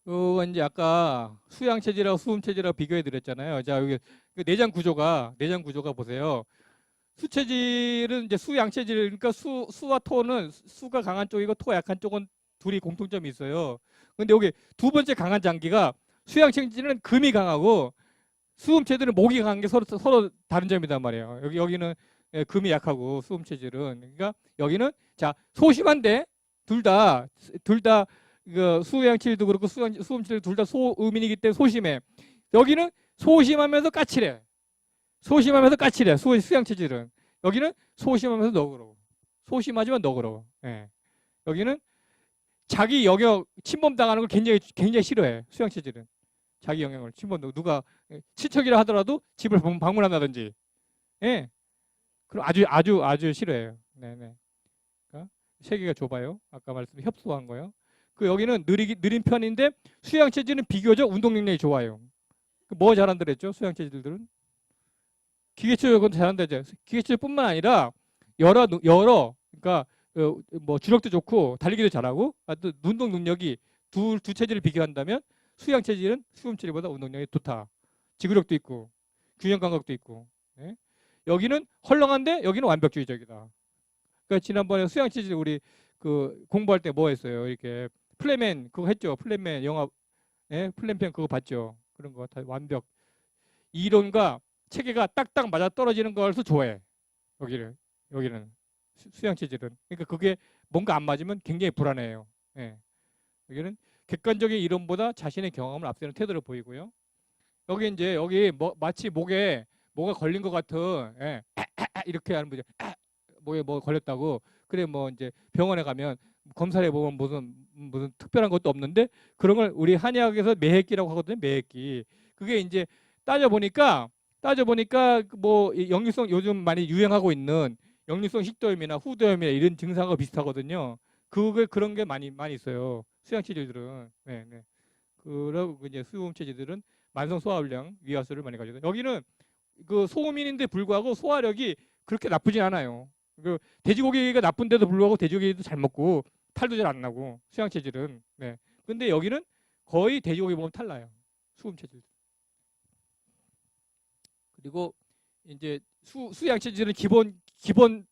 Speaker 1: 그 이제 아까 수양 체질하고 수음 체질하고 비교해 드렸잖아요. 자, 여기 그 내장 구조가 보세요. 수 체질은 이제 수양 체질, 그러니까 수와 토는 수가 강한 쪽이고 토가 약한 쪽은 둘이 공통점이 있어요. 근데 여기 두 번째 강한 장기가 수양 체질은 금이 강하고 수음 체질은 목이 강한 게 서로 다른 점이단 말이에요. 여기는 예, 금이 약하고 수음 체질은, 그러니까 여기는 자 소심한데 둘다 그 수양 체질도 그렇고 수음 체질 둘 다 소음인이기 때문에 소심해. 여기는 소심하면서 까칠해. 소심하면서 까칠해. 수양 체질은. 여기는 소심하면서 너그러워. 소심하지만 너그러워. 예. 여기는 자기 영역 침범당하는 걸 굉장히 싫어해. 수양 체질은. 자기 영역을 침범, 누가 친척이라 하더라도 집을 방문한다든지, 예, 그럼 아주 싫어해요. 네네. 그러니까 세계가 좁아요. 아까 말씀 협소한 거요. 그 여기는 느린 편인데 수양 체질은 비교적 운동 능력이 좋아요. 뭐 잘한다 그랬죠? 수양 체질들은 기계체력은 잘한다죠. 기계체력뿐만 아니라 그러니까 뭐 주력도 좋고 달리기도 잘하고, 또 운동 능력이 두 체질을 비교한다면 수양 체질은 수음 체질보다 운동량이 좋다. 지구력도 있고 균형 감각도 있고. 예? 여기는 헐렁한데 여기는 완벽주의적이다. 그러니까 지난번에 수양 체질 우리 그 공부할 때 뭐 했어요? 이렇게 플랜맨 그거 했죠. 플랜맨 영화, 예? 플랜맨 그거 봤죠. 그런 거 다 완벽. 이론과 체계가 딱딱 맞아 떨어지는 걸서 좋아해. 여기는 수양 체질은. 그러니까 그게 뭔가 안 맞으면 굉장히 불안해요. 예. 여기는 객관적인 이론보다 자신의 경험을 앞세우는 태도를 보이고요. 여기 이제 여기 뭐 마치 목에 뭐가 걸린 것 같은, 예, 이렇게 하는 분이 목에 뭐 걸렸다고. 그래 뭐 이제 병원에 가면 검사를 해보면 무슨 특별한 것도 없는데 그런 걸 우리 한의학에서 매핵기라고 하거든요. 매핵기. 그게 이제 따져 보니까 뭐 역류성 요즘 많이 유행하고 있는 역류성 식도염이나 후두염이나 이런 증상과 비슷하거든요. 그게 그런 게 많이 있어요. 수양 체질들은. 네, 네. 그리고 이제 수음 체질들은 만성 소화불량, 위화수를 많이 가지고. 여기는 그 소음인인데 불구하고 소화력이 그렇게 나쁘진 않아요. 그 돼지고기가 나쁜데도 불구하고 돼지고기도 잘 먹고 탈도 잘 안 나고 수양 체질은. 네. 근데 여기는 거의 돼지고기 먹으면 탈 나요. 수음 체질. 그리고 이제 수양 체질은 기본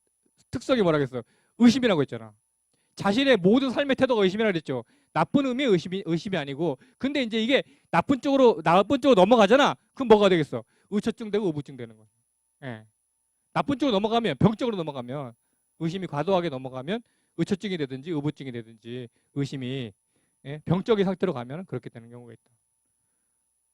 Speaker 1: 특성이 뭐라겠어? 의심이라고 했잖아. 자신의 모든 삶의 태도가 의심이라고 그랬죠. 나쁜 의미의 의심이 아니고. 근데 이제 이게 나쁜 쪽으로 넘어가잖아. 그럼 뭐가 되겠어? 의처증 되고 의부증 되는 거야. 예. 나쁜 쪽으로 넘어가면, 병적으로 넘어가면, 의심이 과도하게 넘어가면 의처증이 되든지 의부증이 되든지 의심이, 예? 병적인 상태로 가면 그렇게 되는 경우가 있다.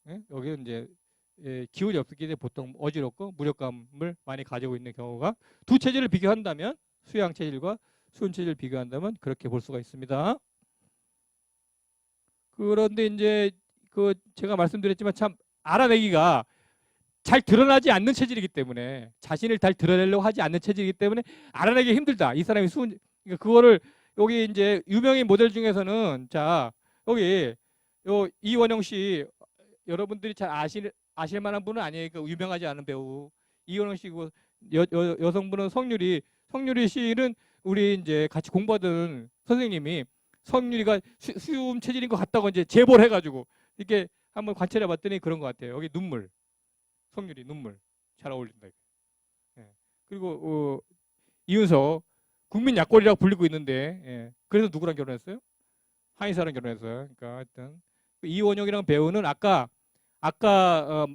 Speaker 1: 예? 여기는 이제 기운이 없기 때문에 보통 어지럽고 무력감을 많이 가지고 있는 경우가, 두 체질을 비교한다면 수양 체질과 수은 체질을 비교한다면 그렇게 볼 수가 있습니다. 그런데 이제 그 제가 말씀드렸지만 참 알아내기가 잘 드러나지 않는 체질이기 때문에, 자신을 잘 드러내려고 하지 않는 체질이기 때문에 알아내기 힘들다. 이 사람이 그러니까 그거를 여기 이제 유명인 모델 중에서는, 자 여기 요 이원영 씨, 여러분들이 잘 아실 만한 분은 아니에요. 그 유명하지 않은 배우 이원영 씨고, 여성분은 성유리 씨는 우리 이제 같이 공부하던 선생님이 성유리가 수음 체질인 것 같다고 이제 제보를 해가지고 이렇게 한번 관찰해 봤더니 그런 것 같아요. 여기 성유리 눈물 잘 어울린다. 예. 그리고 이윤석 국민 약골이라고 불리고 있는데, 예. 그래서 누구랑 결혼했어요? 한의사랑 결혼했어요. 그러니까 하여튼 이원영이라는 배우는 아까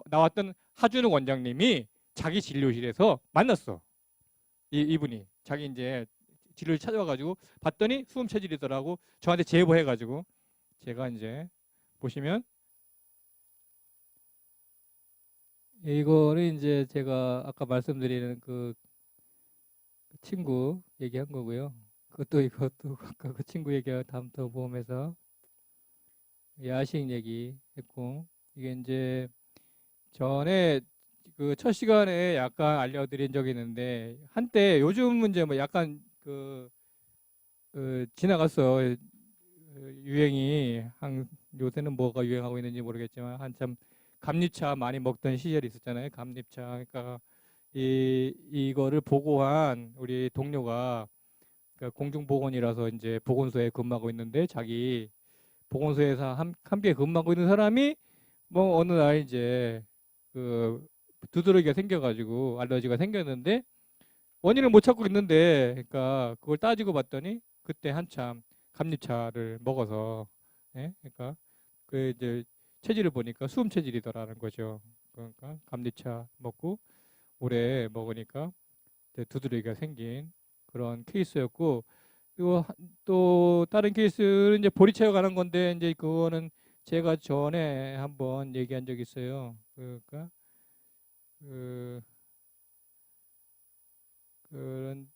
Speaker 1: 나왔던 하준욱 원장님이 자기 진료실에서 만났어. 이분이 자기 이제 진료를 찾아와가지고 봤더니 수음 체질이더라고. 저한테 제보해가지고 제가 이제 보시면 이거를 이제 제가 아까 말씀드리는 그 친구 얘기한 거고요. 이것도 아까 그 친구 얘기가 다음 더 보험에서 야식 얘기 했고, 이게 이제 전에 그 첫 시간에 약간 알려드린 적이 있는데, 한때 요즘은 이제 뭐 약간 지나갔어. 유행이 요새는 뭐가 유행하고 있는지 모르겠지만 한참 감리차 많이 먹던 시절이 있었잖아요. 감리차. 그러니까 이거를 보고한 우리 동료가 그러니까 공중보건이라서 이제 보건소에 근무하고 있는데 자기 보건소에서 함께 근무하고 있는 사람이 뭐 어느 날 이제 그 두드러기가 생겨가지고 알러지가 생겼는데 원인을 못 찾고 있는데 그러니까 그걸 따지고 봤더니 그때 한참 감리차를 먹어서 예? 그러니까 그 이제 체질을 보니까 수음 체질이더라는 거죠. 그러니까 감리차 먹고 오래 먹으니까 이제 두드러기가 생긴 그런 케이스였고 그리고 또 다른 케이스는 이제 보리차에 관한 건데 이제 그거는 제가 전에 한번 얘기한 적이 있어요. 그러니까 그 그런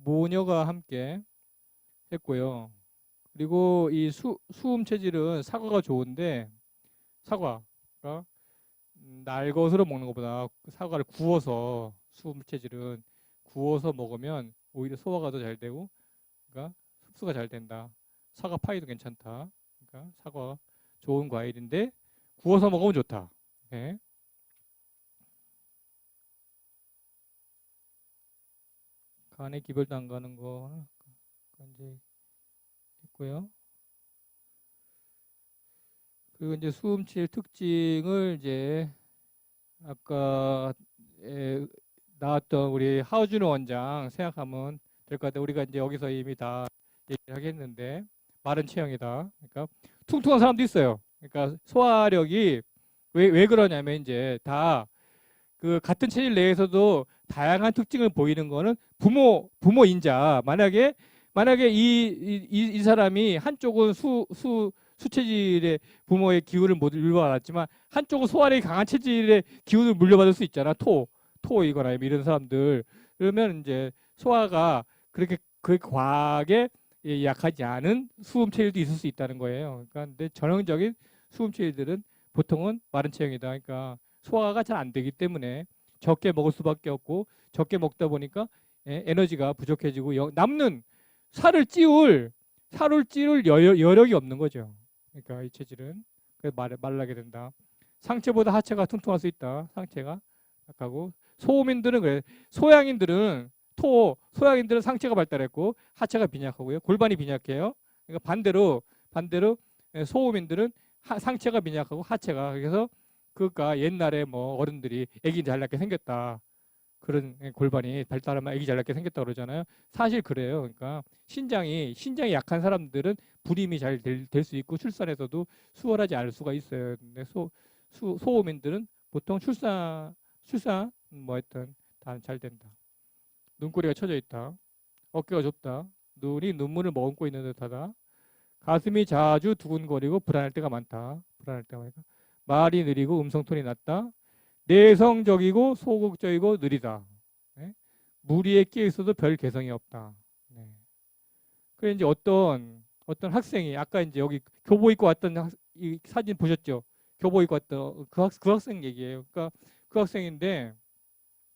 Speaker 1: 모녀가 함께 했고요. 그리고 이 수음 체질은 사과가 좋은데 사과가 날 것으로 먹는 것보다 사과를 구워서 수음 체질은 구워서 먹으면 오히려 소화가 더 잘 되고 그러니까 흡수가 잘 된다. 사과 파이도 괜찮다. 그러니까 사과가 좋은 과일인데 구워서 먹으면 좋다. 네. 간에 기별도 안 가는 거 이제 있고요. 그리고 이제 수음칠 특징을 이제 아까 나왔던 우리 하우준호 원장 생각하면 될 것 같아요. 우리가 이제 여기서 이미 다 얘기를 하겠는데 마른 체형이다. 그러니까 퉁퉁한 사람도 있어요. 그러니까 소화력이 왜 그러냐면 이제 다 그 같은 체질 내에서도 다양한 특징을 보이는 거는 부모 인자 만약에 이 사람이 한쪽은 수체질의 부모의 기운을 못 물려받았지만 한쪽은 소화력이 강한 체질의 기운을 물려받을 수 있잖아. 토이거나 이런 사람들 그러면 이제 소화가 그렇게 과하게 약하지 않은 수음 체질도 있을 수 있다는 거예요. 그러니까 근데 전형적인 수음 체질들은 보통은 마른 체형이다. 그러니까 소화가 잘 안 되기 때문에 적게 먹을 수밖에 없고 적게 먹다 보니까 에너지가 부족해지고 남는 살을 찌울 여력이 없는 거죠. 그러니까 이 체질은 그래서 말라게 된다. 상체보다 하체가 퉁퉁할 수 있다. 상체가 약하고 소음인들은 그래. 소양인들은 상체가 발달했고 하체가 빈약하고요. 골반이 빈약해요. 그러니까 반대로 소음인들은 상체가 빈약하고 하체가 그래서 그러니까 옛날에 뭐 어른들이 애기 잘 낳게 생겼다. 그런 골반이 발달하면 애기 잘 낳게 생겼다 그러잖아요. 사실 그래요. 그러니까 신장이 약한 사람들은 불임이 잘 될 수 있고 출산에서도 수월하지 않을 수가 있어요. 근데 소음인들은 보통 출산 뭐 하여튼 다 잘 된다. 눈꼬리가 처져 있다. 어깨가 좁다. 눈이 눈물을 머금고 있는 듯하다. 가슴이 자주 두근거리고 불안할 때가 많다. 말이 느리고 음성톤이 낮다. 내성적이고 소극적이고 느리다. 네? 무리에 끼어 있어도 별 개성이 없다. 네. 그래 이제 어떤 학생이 아까 이제 여기 교복 입고 왔던 이 사진 보셨죠? 교복 입고 왔던 그 학생 얘기예요. 그러니까 그 학생인데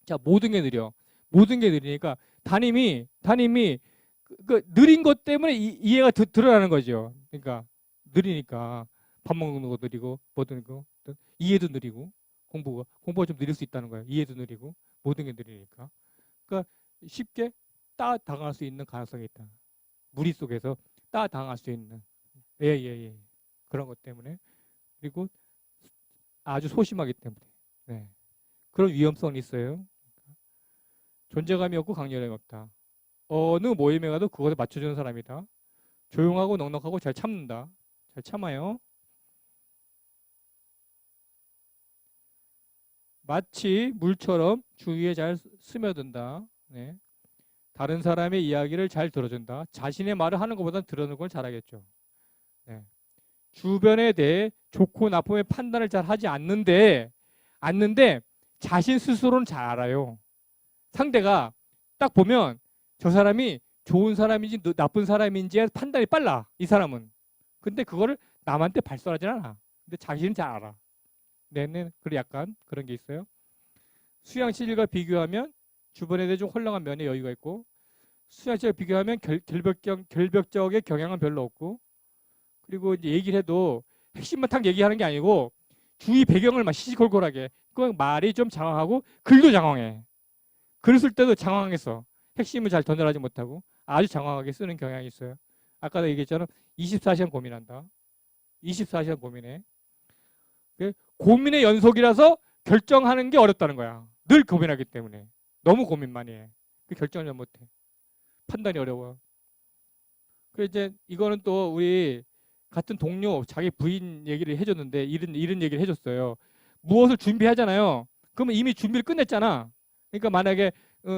Speaker 1: 자 모든 게 느리니까 담임이 그 느린 것 때문에 이해가 드러나는 거죠. 그러니까 느리니까 밥 먹는 거 느리고 뭐든 거 이해도 느리고 공부가 좀 느릴 수 있다는 거예요. 이해도 느리고 모든 게 느리니까. 그러니까 쉽게 당할 수 있는 가능성이 있다. 무리 속에서 당할 수 있는 예. 그런 것 때문에 그리고 아주 소심하기 때문에 네. 그런 위험성이 있어요. 존재감이 없고 강렬함이 없다. 어느 모임에 가도 그것에 맞춰주는 사람이다. 조용하고 넉넉하고 잘 참는다. 잘 참아요. 마치 물처럼 주위에 잘 스며든다. 네. 다른 사람의 이야기를 잘 들어준다. 자신의 말을 하는 것보다 들어주는 걸 잘하겠죠. 네. 주변에 대해 좋고 나쁨의 판단을 잘 하지 않는데 자신 스스로는 잘 알아요. 상대가 딱 보면 저 사람이 좋은 사람인지 나쁜 사람인지의 판단이 빨라. 이 사람은. 근데 그거를 남한테 발설하진 않아. 근데 자신은 잘 알아. 네네. 그리고 약간 그런 게 있어요. 수양 체질과 비교하면 주변에 대해 좀 헐렁한 면에 여유가 있고 수양 체질과 비교하면 결벽적의 경향은 별로 없고 그리고 이제 얘기를 해도 핵심만 딱 얘기하는 게 아니고 주위 배경을 막 시시콜콜하게. 그 말이 좀 장황하고 글도 장황해. 글 쓸 때도 장황했어. 핵심을 잘 전달하지 못하고 아주 장황하게 쓰는 경향이 있어요. 아까도 얘기했잖아. 24시간 고민한다. 24시간 고민해. 고민의 연속이라서 결정하는 게 어렵다는 거야. 늘 고민하기 때문에. 너무 고민 많이 해. 그 결정을 잘 못해. 판단이 어려워. 그 이제 이거는 또 우리 같은 동료 자기 부인 얘기를 해줬는데 이런 얘기를 해줬어요. 무엇을 준비하잖아요. 그러면 이미 준비를 끝냈잖아. 그러니까 만약에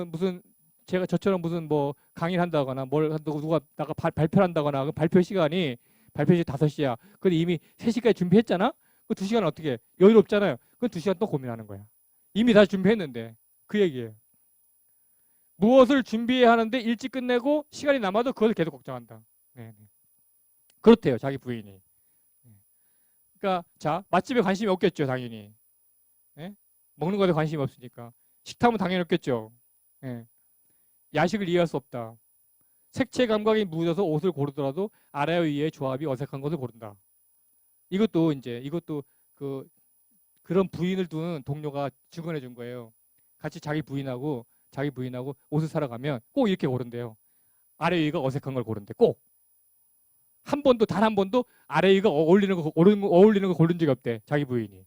Speaker 1: 무슨 제가 저처럼 무슨 뭐 강의를 한다거나 뭘 한다고 누가 나가 발표를 한다거나 그 발표 시간이 5시야. 근데 이미 3시까지 준비했잖아. 그 2시간은 어떻게 해? 여유롭잖아요. 그건 2시간 또 고민하는 거야. 이미 다 준비했는데 그 얘기예요. 무엇을 준비해야 하는데 일찍 끝내고 시간이 남아도 그걸 계속 걱정한다. 네, 네. 그렇대요, 자기 부인이. 그러니까 자 맛집에 관심이 없겠죠, 당연히. 예? 먹는 것에 관심이 없으니까. 식탐은 당연히 없겠죠. 예. 야식을 이해할 수 없다. 색채 감각이 무뎌서 옷을 고르더라도 아래와 위의 조합이 어색한 것을 고른다. 이것도 그 그런 부인을 둔 동료가 증언해 준 거예요. 같이 자기 부인하고 옷을 사러 가면 꼭 이렇게 고른대요. 아래 위가 어색한 걸 고른대. 꼭. 단 한 번도 아래 위가 어울리는 거 고른 적이 없대. 자기 부인이.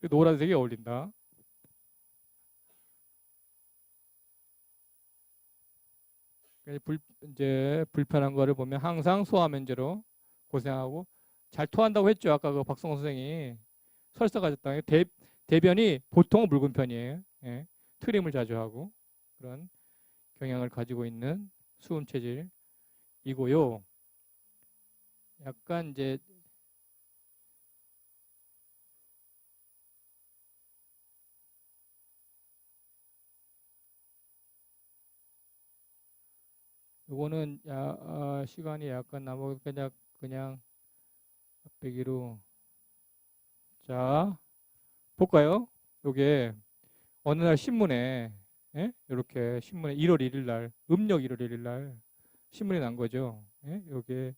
Speaker 1: 노란색이 어울린다. 이제 불편한 거를 보면 항상 소화 면제로 고생하고 잘 토한다고 했죠. 아까 그 박성호 선생이 설사 가졌다. 대변이 보통은 묽은 편이에요. 예. 트림을 자주 하고 그런 경향을 가지고 있는 수은 체질이고요. 약간 이제 요거는 시간이 약간 남아 그냥 빼기로 자 볼까요? 요게 어느 날 신문에 이렇게 신문에 1월 1일 날 음력 1월 1일 날 신문이 난 거죠. 요게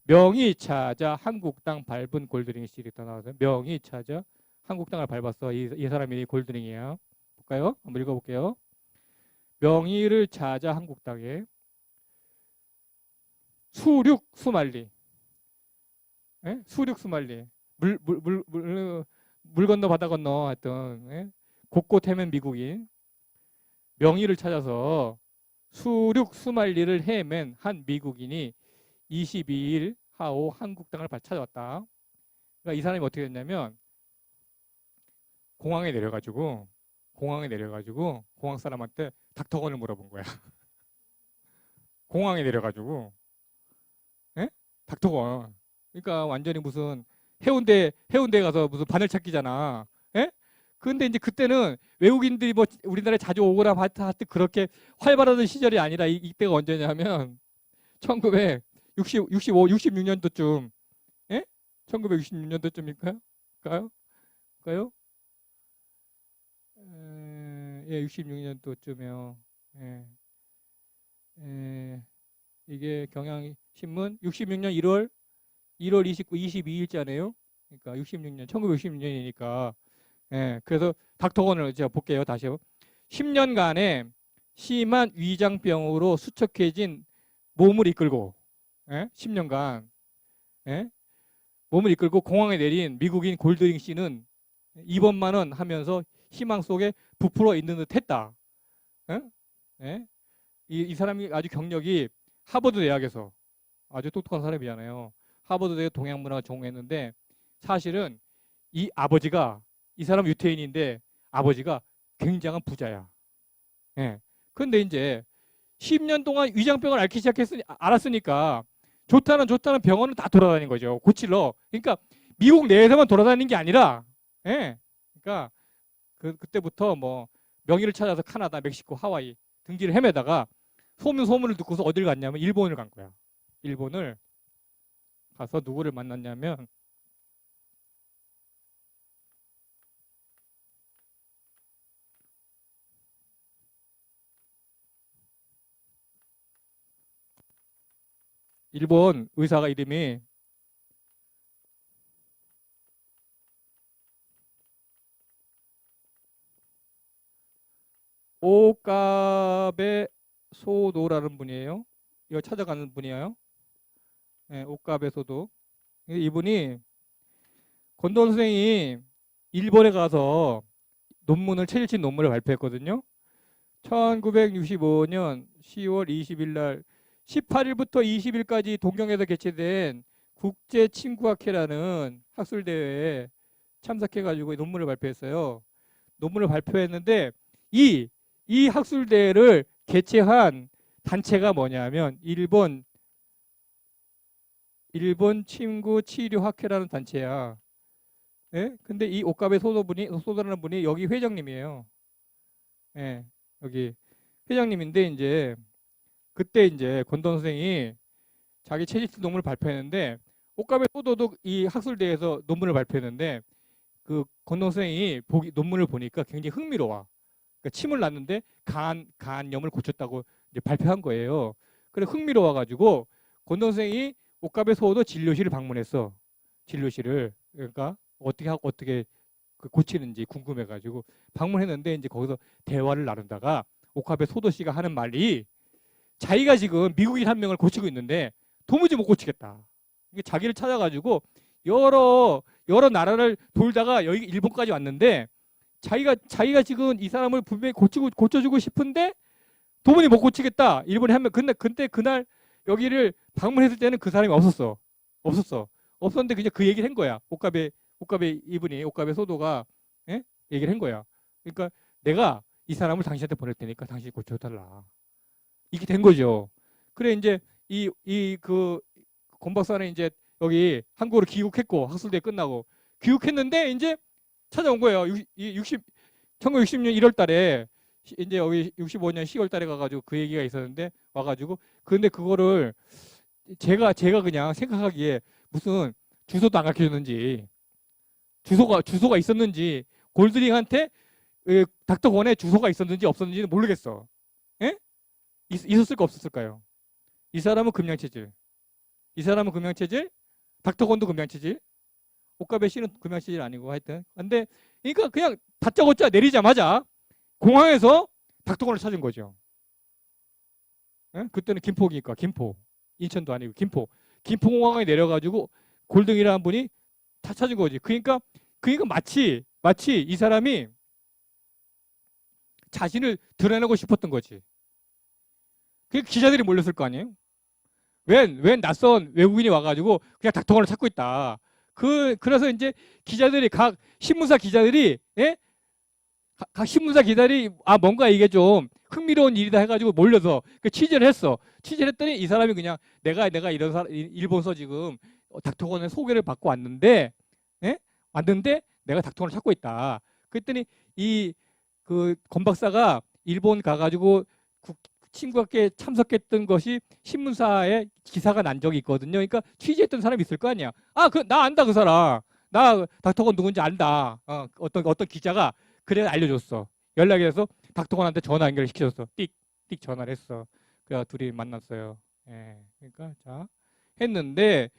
Speaker 1: 명의 찾아 한국당 밟은 골드링 씨 이렇게 나와서 명의 찾아 한국당을 밟았어. 이 사람이 골드링이야. 볼까요? 한번 읽어볼게요. 명의를 찾아 한국당에 수륙 수말리 수륙 수말리 물 건너 바다 건너 하여튼 곳곳 헤맨 미국인 명의를 찾아서 수륙 수말리를 헤맨 한 미국인이 22일 하오 한국당을 찾아왔다. 그러니까 이 사람이 어떻게 됐냐면 공항에 내려가지고 공항 사람한테 닥터건을 물어본 거야. 공항에 내려가지고 닥터건. 그러니까 완전히 무슨 해운대 가서 무슨 바늘찾기잖아. 예? 근데 이제 그때는 외국인들이 뭐 우리나라에 자주 오거나 하여튼 그렇게 활발하던 시절이 아니라 이때가 언제냐면 66년도쯤. 예? 1966년도쯤일까요? 까요? 예, 66년도쯤이요. 예. 이게 경향신문 66년 1월 22일자네요. 그러니까 66년, 1966년이니까. 예, 그래서 닥터건을 제가 볼게요. 다시요. 10년간의 심한 위장병으로 수척해진 몸을 이끌고, 10년간, 몸을 이끌고 공항에 내린 미국인 골드링 씨는 입원만은 하면서 희망 속에 부풀어 있는 듯 했다. 예? 이 사람이 아주 경력이 하버드 대학에서 아주 똑똑한 사람이잖아요. 하버드 대학 동양문화 전공했는데 사실은 이 사람 유태인인데 아버지가 굉장한 부자야. 예. 근데 이제 10년 동안 위장병을 알았으니까 좋다는 병원은 다 돌아다닌 거죠. 고치러. 그러니까 미국 내에서만 돌아다니는 게 아니라, 그러니까 그때부터 뭐 명의를 찾아서 카나다, 멕시코, 하와이 등지를 헤매다가 소문을 듣고서 어딜 갔냐면 일본을 간 거야. 일본을 가서 누구를 만났냐면 일본 의사가 이름이 오카베 소도라는 분이에요. 이거 찾아가는 분이에요. 네, 오카베 소도. 이분이 건도 선생이 일본에 가서 논문을 책일친 논문을 발표했거든요. 1965년 10월 20일 날 18일부터 20일까지 동경에서 개최된 국제친구학회라는 학술대회에 참석해가지고 논문을 발표했어요. 논문을 발표했는데 이 학술대회를 개최한 단체가 뭐냐면 일본 친구 치료학회라는 단체야. 예? 근데 이 오카베 소도라는 분이 여기 회장님이에요. 예, 여기 회장님인데 이제 그때 이제 권던 선생이 자기 채집수 논문을 발표했는데 오카베 소도도 이 학술대회에서 논문을 발표했는데 그 권던 선생이 논문을 보니까 굉장히 흥미로워. 그러니까 침을 놨는데 간염을 고쳤다고 이제 발표한 거예요. 그래 흥미로워가지고 권던 선생이 오카베 소도 진료실을 방문했어. 진료실을 그러니까 어떻게 그 고치는지 궁금해가지고 방문했는데 이제 거기서 대화를 나누다가 오카베 소도 씨가 하는 말이 자기가 지금 미국인 한 명을 고치고 있는데 도무지 못 고치겠다. 자기를 찾아가지고 여러 나라를 돌다가 여기 일본까지 왔는데 자기가 지금 이 사람을 분명히 고쳐주고 싶은데 도무지 못 고치겠다. 일본에 한 명. 근데 그날 여기를 방문했을 때는 그 사람이 없었어. 없었는데 그냥 그 얘기를 한 거야. 오카베 소도가 예? 얘기를 한 거야. 그러니까 내가 이 사람을 당신한테 보낼 테니까 당신이 고쳐달라. 이게 된 거죠. 그래 이제 그 권박사는 이제 여기 한국으로 귀국했고 학술대 끝나고 귀국했는데 이제 찾아온 거예요. 1960년 1월 달에 이제 여기 65년 10월 달에 가가지고 그 얘기가 있었는데 와가지고 근데 그거를 제가 그냥 생각하기에 무슨 주소도 안 가르쳐줬는지 주소가 있었는지 골드링한테 닥터건에 주소가 있었는지 없었는지는 모르겠어. 예? 있었을까 없었을까요? 이 사람은 금양체질, 닥터건도 금양체질, 오카베 씨는 금양체질 아니고 하여튼. 근데 그러니까 그냥 다짜고짜 내리자마자 공항에서 닥터건을 찾은 거죠. 예? 그때는 김포기니까 김포, 인천도 아니고 김포공항에 내려가지고 골등이라는 분이 다 찾은 거지. 그러니까 마치 이 사람이 자신을 드러내고 싶었던 거지. 그 기자들이 몰렸을 거 아니에요. 웬 낯선 외국인이 와가지고 그냥 닥터건을 찾고 있다. 그래서 이제 기자들이 각 신문사 기자들이 예? 각 신문사 기자들이 뭔가 이게 좀 흥미로운 일이다 해가지고 몰려서 취재를 했어. 취재를 했더니 이 사람이 그냥 내가 이런 사람 일본서 지금 닥터건의 소개를 받고 왔는데 예? 왔는데 내가 닥터건을 찾고 있다. 그랬더니 이 그 권 박사가 일본 가가지고 친구학회에 참석했던 것이 신문사에 기사가 난 적이 있거든요. 그러니까 취재했던 사람이 있을 거 아니야. 나 안다 그 사람. 나 닥터건 누군지 안다. 어떤 기자가 그래 알려줬어. 연락이 돼서 닥터건한테 전화 연결시켜줬어. 띡 전화를 했어. 그래서 둘이 만났어요. 예. 그러니까 자 했는데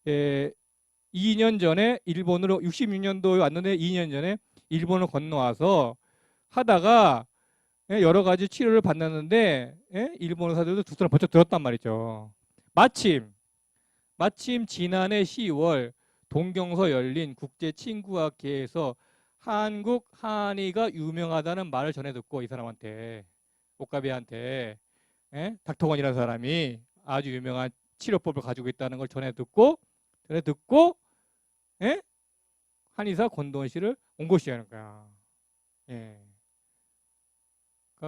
Speaker 1: 2년 전에 일본으로 66년도에 왔는데 2년 전에 일본을 건너와서 하다가 여러 가지 치료를 받았는데 일본 의사들도 두 사람 번쩍 들었단 말이죠. 마침 지난해 10월 동경서 열린 국제친구학회에서 한국 한의가 유명하다는 말을 전해 듣고 이 사람한테 오카베한테 닥터건이라는 사람이 아주 유명한 치료법을 가지고 있다는 걸 전해 듣고 한의사 권도원 씨를 온 것이라는 거야. 예.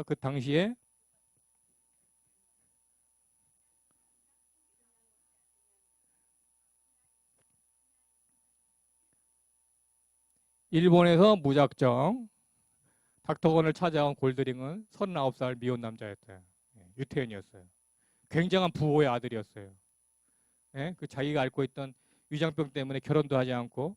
Speaker 1: 그 당시에 일본에서 무작정 닥터건을 찾아온 골드링은 39살 미혼 남자였어요. 유태인이었어요. 굉장한 부호의 아들이었어요. 그 자기가 앓고 있던 위장병 때문에 결혼도 하지 않고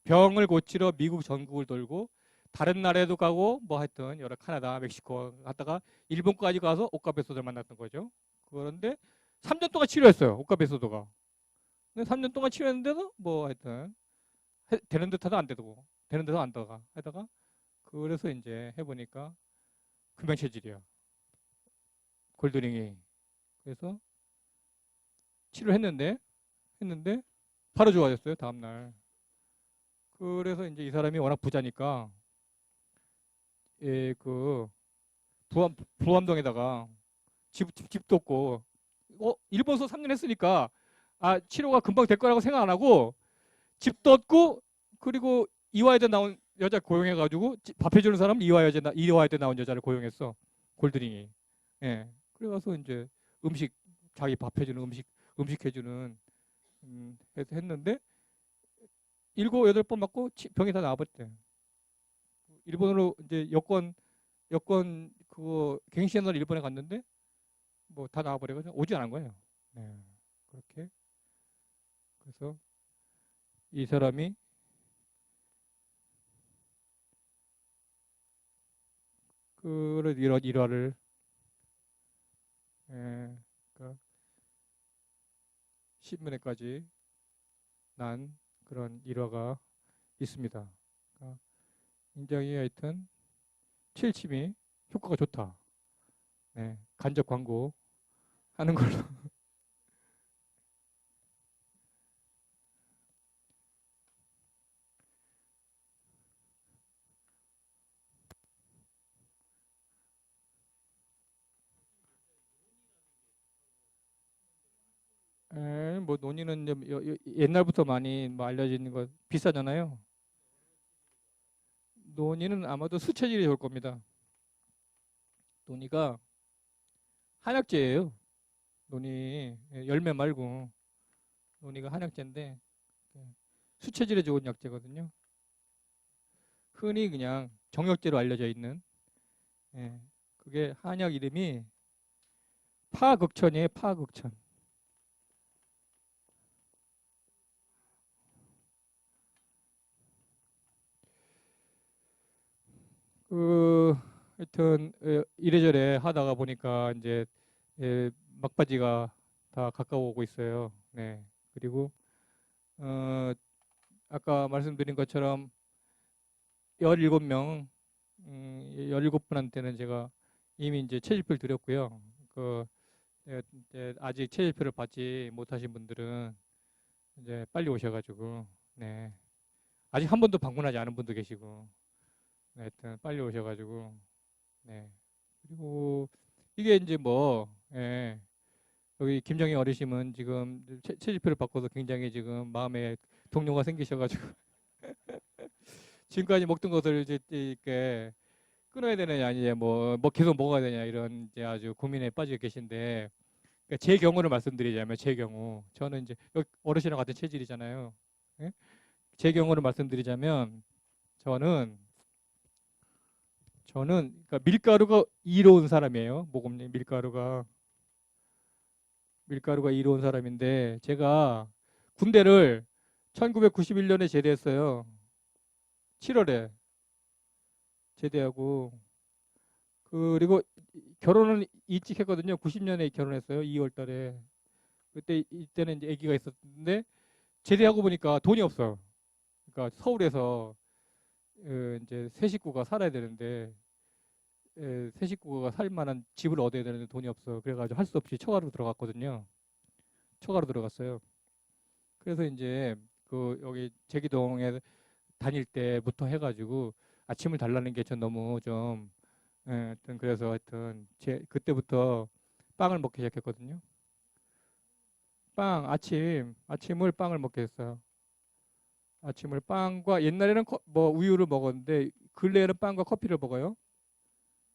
Speaker 1: 병을 고치러 미국 전국을 돌고 다른 나라에도 가고 뭐 하여튼 여러 카나다, 멕시코 갔다가 일본까지 가서 오카베 소를 만났던 거죠. 그런데 3년 동안 치료했어요. 옷값에서도가. 근데 3년 동안 치료했는데도 뭐 하여튼 되는 듯하다 안 되고 되는 듯하다 안 되다가 하다가 그래서 이제 해보니까 금형체질이야. 골드링이. 그래서 치료했는데 바로 좋아졌어요. 다음날. 그래서 이제 이 사람이 워낙 부자니까 예, 그 부암동에다가 집도 없고 일본서 3년 했으니까 치료가 금방 될 거라고 생각 안 하고 집도 없고 그리고 이화여대 나온 여자 고용해가지고 밥 해주는 사람 이화여대 나온 여자를 고용했어. 골드링이. 예. 그래가서 이제 음식 자기 밥 해주는 음식 해주는 했는데 일곱 여덟 번 맞고 병이 다 나아버렸대. 일본으로 이제 여권 그거 갱신하러 일본에 갔는데 뭐 다 나와버려가지고 오지 않은 거예요. 네. 그렇게 그래서 이 사람이 그런 이런 일화를 예, 그러니까 신문에까지 난 그런 일화가 있습니다. 그러니까 굉장히 하여튼 칠침이 효과가 좋다. 네, 간접 광고 하는 걸로. 뭐 논의는 옛날부터 많이 뭐 알려지는 거 비싸잖아요. 논의는 아마도 수체질이 좋을 겁니다. 논의가 한약재예요. 논의 열매 말고 논의가 한약재인데 수체질에 좋은 약재거든요. 흔히 그냥 정력제로 알려져 있는 예, 그게 한약 이름이 파극천이에요. 파극천. 그 하여튼 이래저래 하다가 보니까 이제 막바지가 다 가까워오고 있어요. 네. 그리고 어, 아까 말씀드린 것처럼 17명, 17분한테는 제가 이미 이제 채집표를 드렸고요. 이제 아직 채집표를 받지 못하신 분들은 이제 빨리 오셔가지고, 네. 아직 한 번도 방문하지 않은 분도 계시고, 네, 하여튼 빨리 오셔가지고, 네. 그리고 이게 이제 뭐, 예, 여기 김정희 어르신은 지금 채집표를 바꿔서 굉장히 지금 마음에 동료가 생기셔가지고, 지금까지 먹던 것을 이제 이렇게 끊어야 되느냐, 아니면 뭐 계속 먹어야 되냐, 이런 이제 아주 고민에 빠져 계신데, 그러니까 제 경우를 말씀드리자면, 제 경우, 저는 이제 여기 어르신이랑 같은 체질이잖아요. 예? 제 경우를 말씀드리자면, 저는 그러니까 밀가루가 이로운 사람이에요. 모금님 밀가루가 이로운 사람인데 제가 군대를 1991년에 제대했어요. 7월에 제대하고 그리고 결혼은 일찍 했거든요. 90년에 결혼했어요. 2월 달에. 이때는 이제 아기가 있었는데 제대하고 보니까 돈이 없어. 그러니까 서울에서 이제 세 식구가 살아야 되는데 세 식구가 살 만한 집을 얻어야 되는데 돈이 없어. 그래가지고 할 수 없이 처가로 들어갔거든요. 처가로 들어갔어요. 그래서 이제 그 여기 제기동에 다닐 때부터 해가지고 아침을 달라는 게 전 너무 좀 하여튼 그래서 하여튼 그때부터 빵을 먹기 시작했거든요. 아침을 빵을 먹게 했어요. 아침을 빵과 옛날에는 뭐 우유를 먹었는데 근래에는 빵과 커피를 먹어요.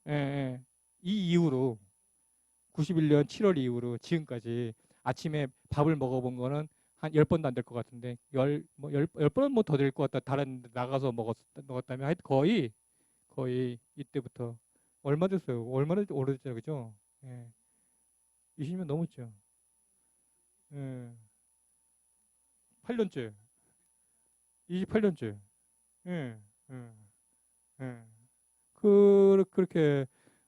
Speaker 1: 예, 예. 이 이후로 91년 7월 이후로 지금까지 아침에 밥을 먹어본 거는 한 10번도 안 될 것 같은데 열 번은 뭐 더 될 것 같다. 다른 데 나가서 먹었다면 하여튼 거의 이때부터 얼마 됐어요? 얼마나 오래됐죠, 그죠? 예. 20년 넘었죠. 예. 8년째. 28년째. 예. 예. 예. 그렇게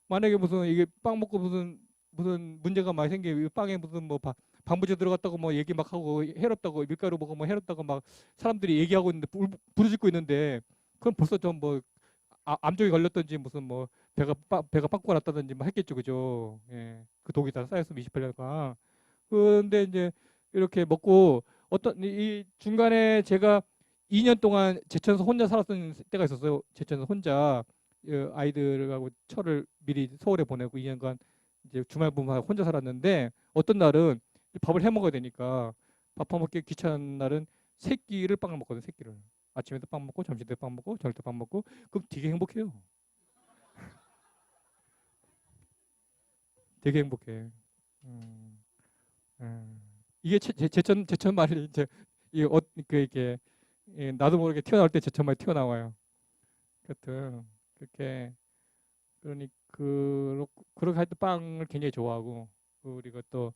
Speaker 1: 만약에 무슨 이게 빵 먹고 무슨 무슨 문제가 많이 생기고 빵에 무슨 뭐 방부제 들어갔다고 뭐 얘기 막 하고 해롭다고 밀가루 먹으면 뭐 해롭다고 막 사람들이 얘기하고 있는데 부르짖고 있는데 그럼 벌써 좀 뭐 암쪽에 걸렸든지 무슨 뭐 배가 빵꾸가 났다든지 뭐 했겠죠, 그죠? 예, 그 독이 다 쌓였으면 28년간. 근데 이제 이렇게 먹고 어떤 이 중간에 제가 2년 동안 제천에서 혼자 살았던 때가 있었어요. 제천에서 혼자 아이들하고 철을 미리 서울에 보내고 2년간 이제 주말 부부하고 혼자 살았는데 어떤 날은 밥을 해 먹어야 되니까 밥 해먹기 귀찮은 날은 세 끼를 빵을 먹거든요. 세 끼를. 아침에도 빵 먹고 점심 때 빵 먹고 저녁 때 빵 먹고 그럼 되게 행복해요. 되게 행복해. 음, 이게 제천 말이 이제 이게 나도 모르게 튀어나올 때 제천 말이 튀어나와요. 하여튼 그렇게 그러니 그렇게 할 때 빵을 굉장히 좋아하고 그리고 또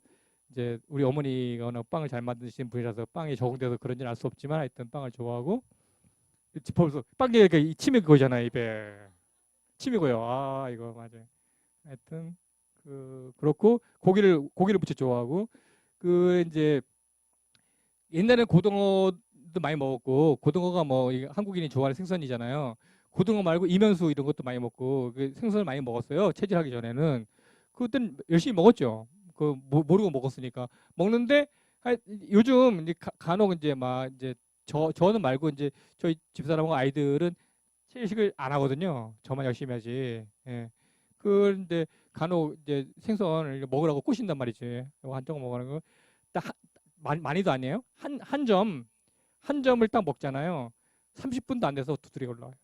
Speaker 1: 이제 우리 어머니가 워낙 빵을 잘 만드시는 분이라서 빵이 적응돼서 그런지는 알 수 없지만 하여튼 빵을 좋아하고 벌써 빵이 그러니까 이 침이 고이잖아요 입에 침이 고요. 아 이거 맞아요. 하여튼 그렇고 고기를 무척 좋아하고 그 이제 옛날에는 고등어도 많이 먹었고 고등어가 뭐 한국인이 좋아하는 생선이잖아요. 고등어 말고 이면수 이런 것도 많이 먹고 생선을 많이 먹었어요. 체질하기 전에는 그땐 열심히 먹었죠. 모르고 먹었으니까 먹는데 요즘 이제 간혹 이제 막 이제 저는 말고 이제 저희 집사람하고 아이들은 채식을 안 하거든요. 저만 열심히 하지. 예. 그런데 간혹 이제 생선을 먹으라고 꼬신단 말이지. 한 조각 먹으라는 거. 딱 많이도 아니에요. 한 점을 딱 먹잖아요. 30분도 안 돼서 두드리가 올라와요.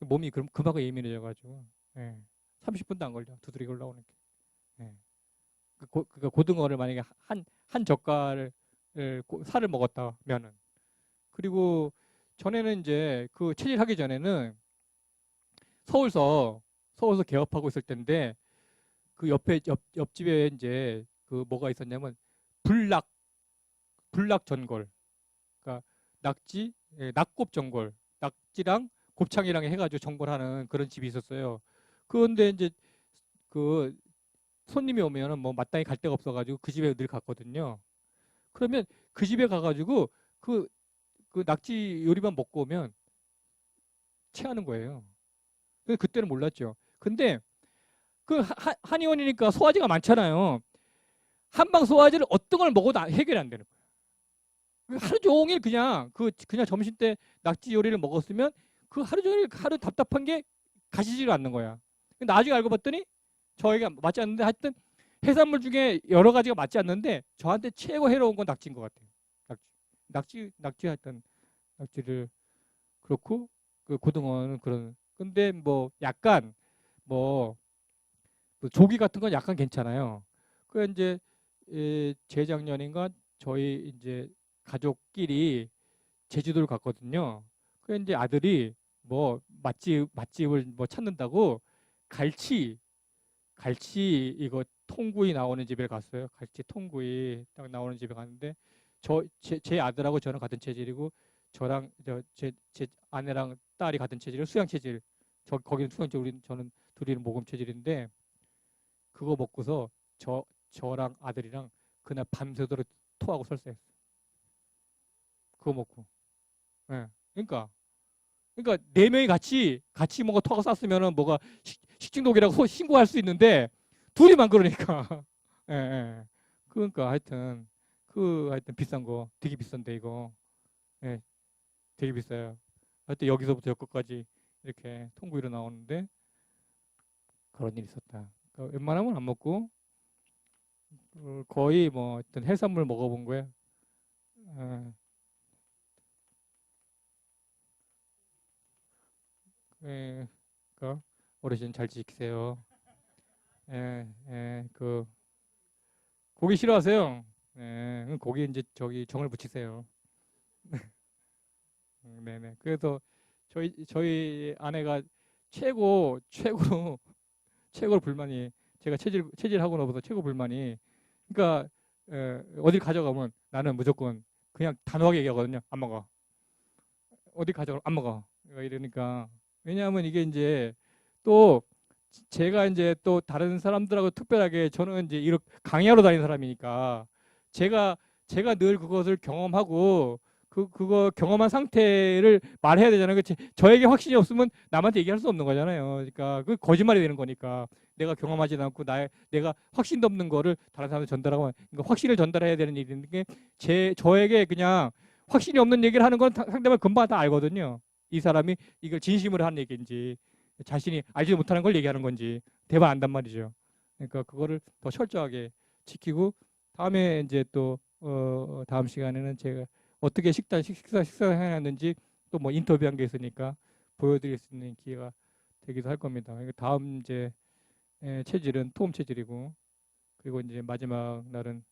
Speaker 1: 몸이 그만큼 예민해져가지고. 예. 30분도 안 걸려. 두드리가 올라오는 게. 예. 그 고등어를 만약에 한 젓갈을 살을 먹었다면은 그리고 전에는 이제 그 체질하기 전에는 서울서 개업하고 있을 때인데 그 옆집에 이제 그 뭐가 있었냐면 불낙 전골 그러니까 낙곱 전골 낙지랑 곱창이랑 해가지고 전골하는 그런 집이 있었어요. 그런데 이제 그 손님이 오면은 뭐 마땅히 갈 데가 없어가지고 그 집에 늘 갔거든요. 그러면 그 집에 가가지고 그, 그 낙지 요리만 먹고 오면 체하는 거예요. 근데 그때는 몰랐죠. 근데 그 한의원이니까 소화제가 많잖아요. 한방 소화제를 어떤 걸 먹어도 해결이 안 되는 거예요. 하루 종일 그냥 점심 때 낙지 요리를 먹었으면 그 하루 종일 하루 답답한 게 가시지가 않는 거야. 나중에 알고 봤더니 저희가 맞지 않는데 하여튼 해산물 중에 여러 가지가 맞지 않는데 저한테 최고 해로운 건 낙지인 것 같아요. 낙지 하여튼 낙지를 그렇고 그 고등어는 그런. 근데 뭐 약간 뭐 조기 같은 건 약간 괜찮아요. 그 이제 재작년인가 저희 이제 가족끼리 제주도를 갔거든요. 그 이제 아들이 뭐 맛집을 뭐 찾는다고 갈치 이거 통구이 나오는 집에 갔어요. 갈치 통구이 딱 나오는 집에 갔는데 제 아들하고 저는 같은 체질이고 저랑 제 아내랑 딸이 같은 체질이고 수양 체질. 거기는 수양 체질 저는 둘이는 모금 체질인데 그거 먹고서 저랑 아들이랑 그날 밤새도록 토하고 설사했어. 그거 먹고. 예. 그러니까 네 명이 같이 뭔가 토하고 쌌으면은 뭐가 식중독이라고 신고할 수 있는데 둘이만 그러니까. 예, 예. 그러니까 하여튼 비싼 거 되게 비싼데 이거. 예. 되게 비싸요. 하여튼 여기서부터 여기까지 이렇게 통구이로 나오는데 그런 일이 있었다. 그러니까 웬만하면 안 먹고 거의 뭐 어떤 해산물 먹어본 거야. 예. 예. 그러니까 어르신 잘 지키세요. 예, 예, 고기 싫어하세요? 예, 그럼 고기 이제 저기 정을 붙이세요. 네네. 그래서 저희 아내가 최고로 최고로 불만이 제가 체질하고 나서 최고 불만이 그러니까 어딜 가져가면 나는 무조건 그냥 단호하게 얘기하거든요. 안 먹어. 어디 가져가 안 먹어. 이러니까 왜냐하면 이게 이제 또 제가 이제 또 다른 사람들하고 특별하게 저는 이제 이렇게 강의하러 다니는 사람이니까 제가 제가 늘 그것을 경험하고 그거 경험한 상태를 말해야 되잖아요. 저에게 확신이 없으면 남한테 얘기할 수 없는 거잖아요. 그러니까 그 거짓말이 되는 거니까 내가 경험하지 않고 내가 확신도 없는 거를 다른 사람한테 전달하고 그러니까 확신을 전달해야 되는 일인데 저에게 그냥 확신이 없는 얘기를 하는 건 상대방 금방 다 알거든요. 이 사람이 이걸 진심으로 하는 얘기인지 자신이 알지도 못하는 걸 얘기하는 건지 대박 안단 말이죠. 그러니까 그거를 더 철저하게 지키고 다음에 이제 또 다음 시간에는 제가 어떻게 식사해놨는지 또 뭐 인터뷰한 게 있으니까 보여드릴 수 있는 기회가 되기도 할 겁니다. 그러니까 다음 이제 체질은 토음 체질이고 그리고 이제 마지막 날은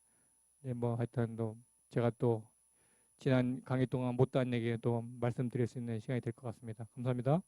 Speaker 1: 이제 뭐 하여튼 또 제가 또 지난 강의 동안 못다한 얘기 또 말씀드릴 수 있는 시간이 될 것 같습니다. 감사합니다.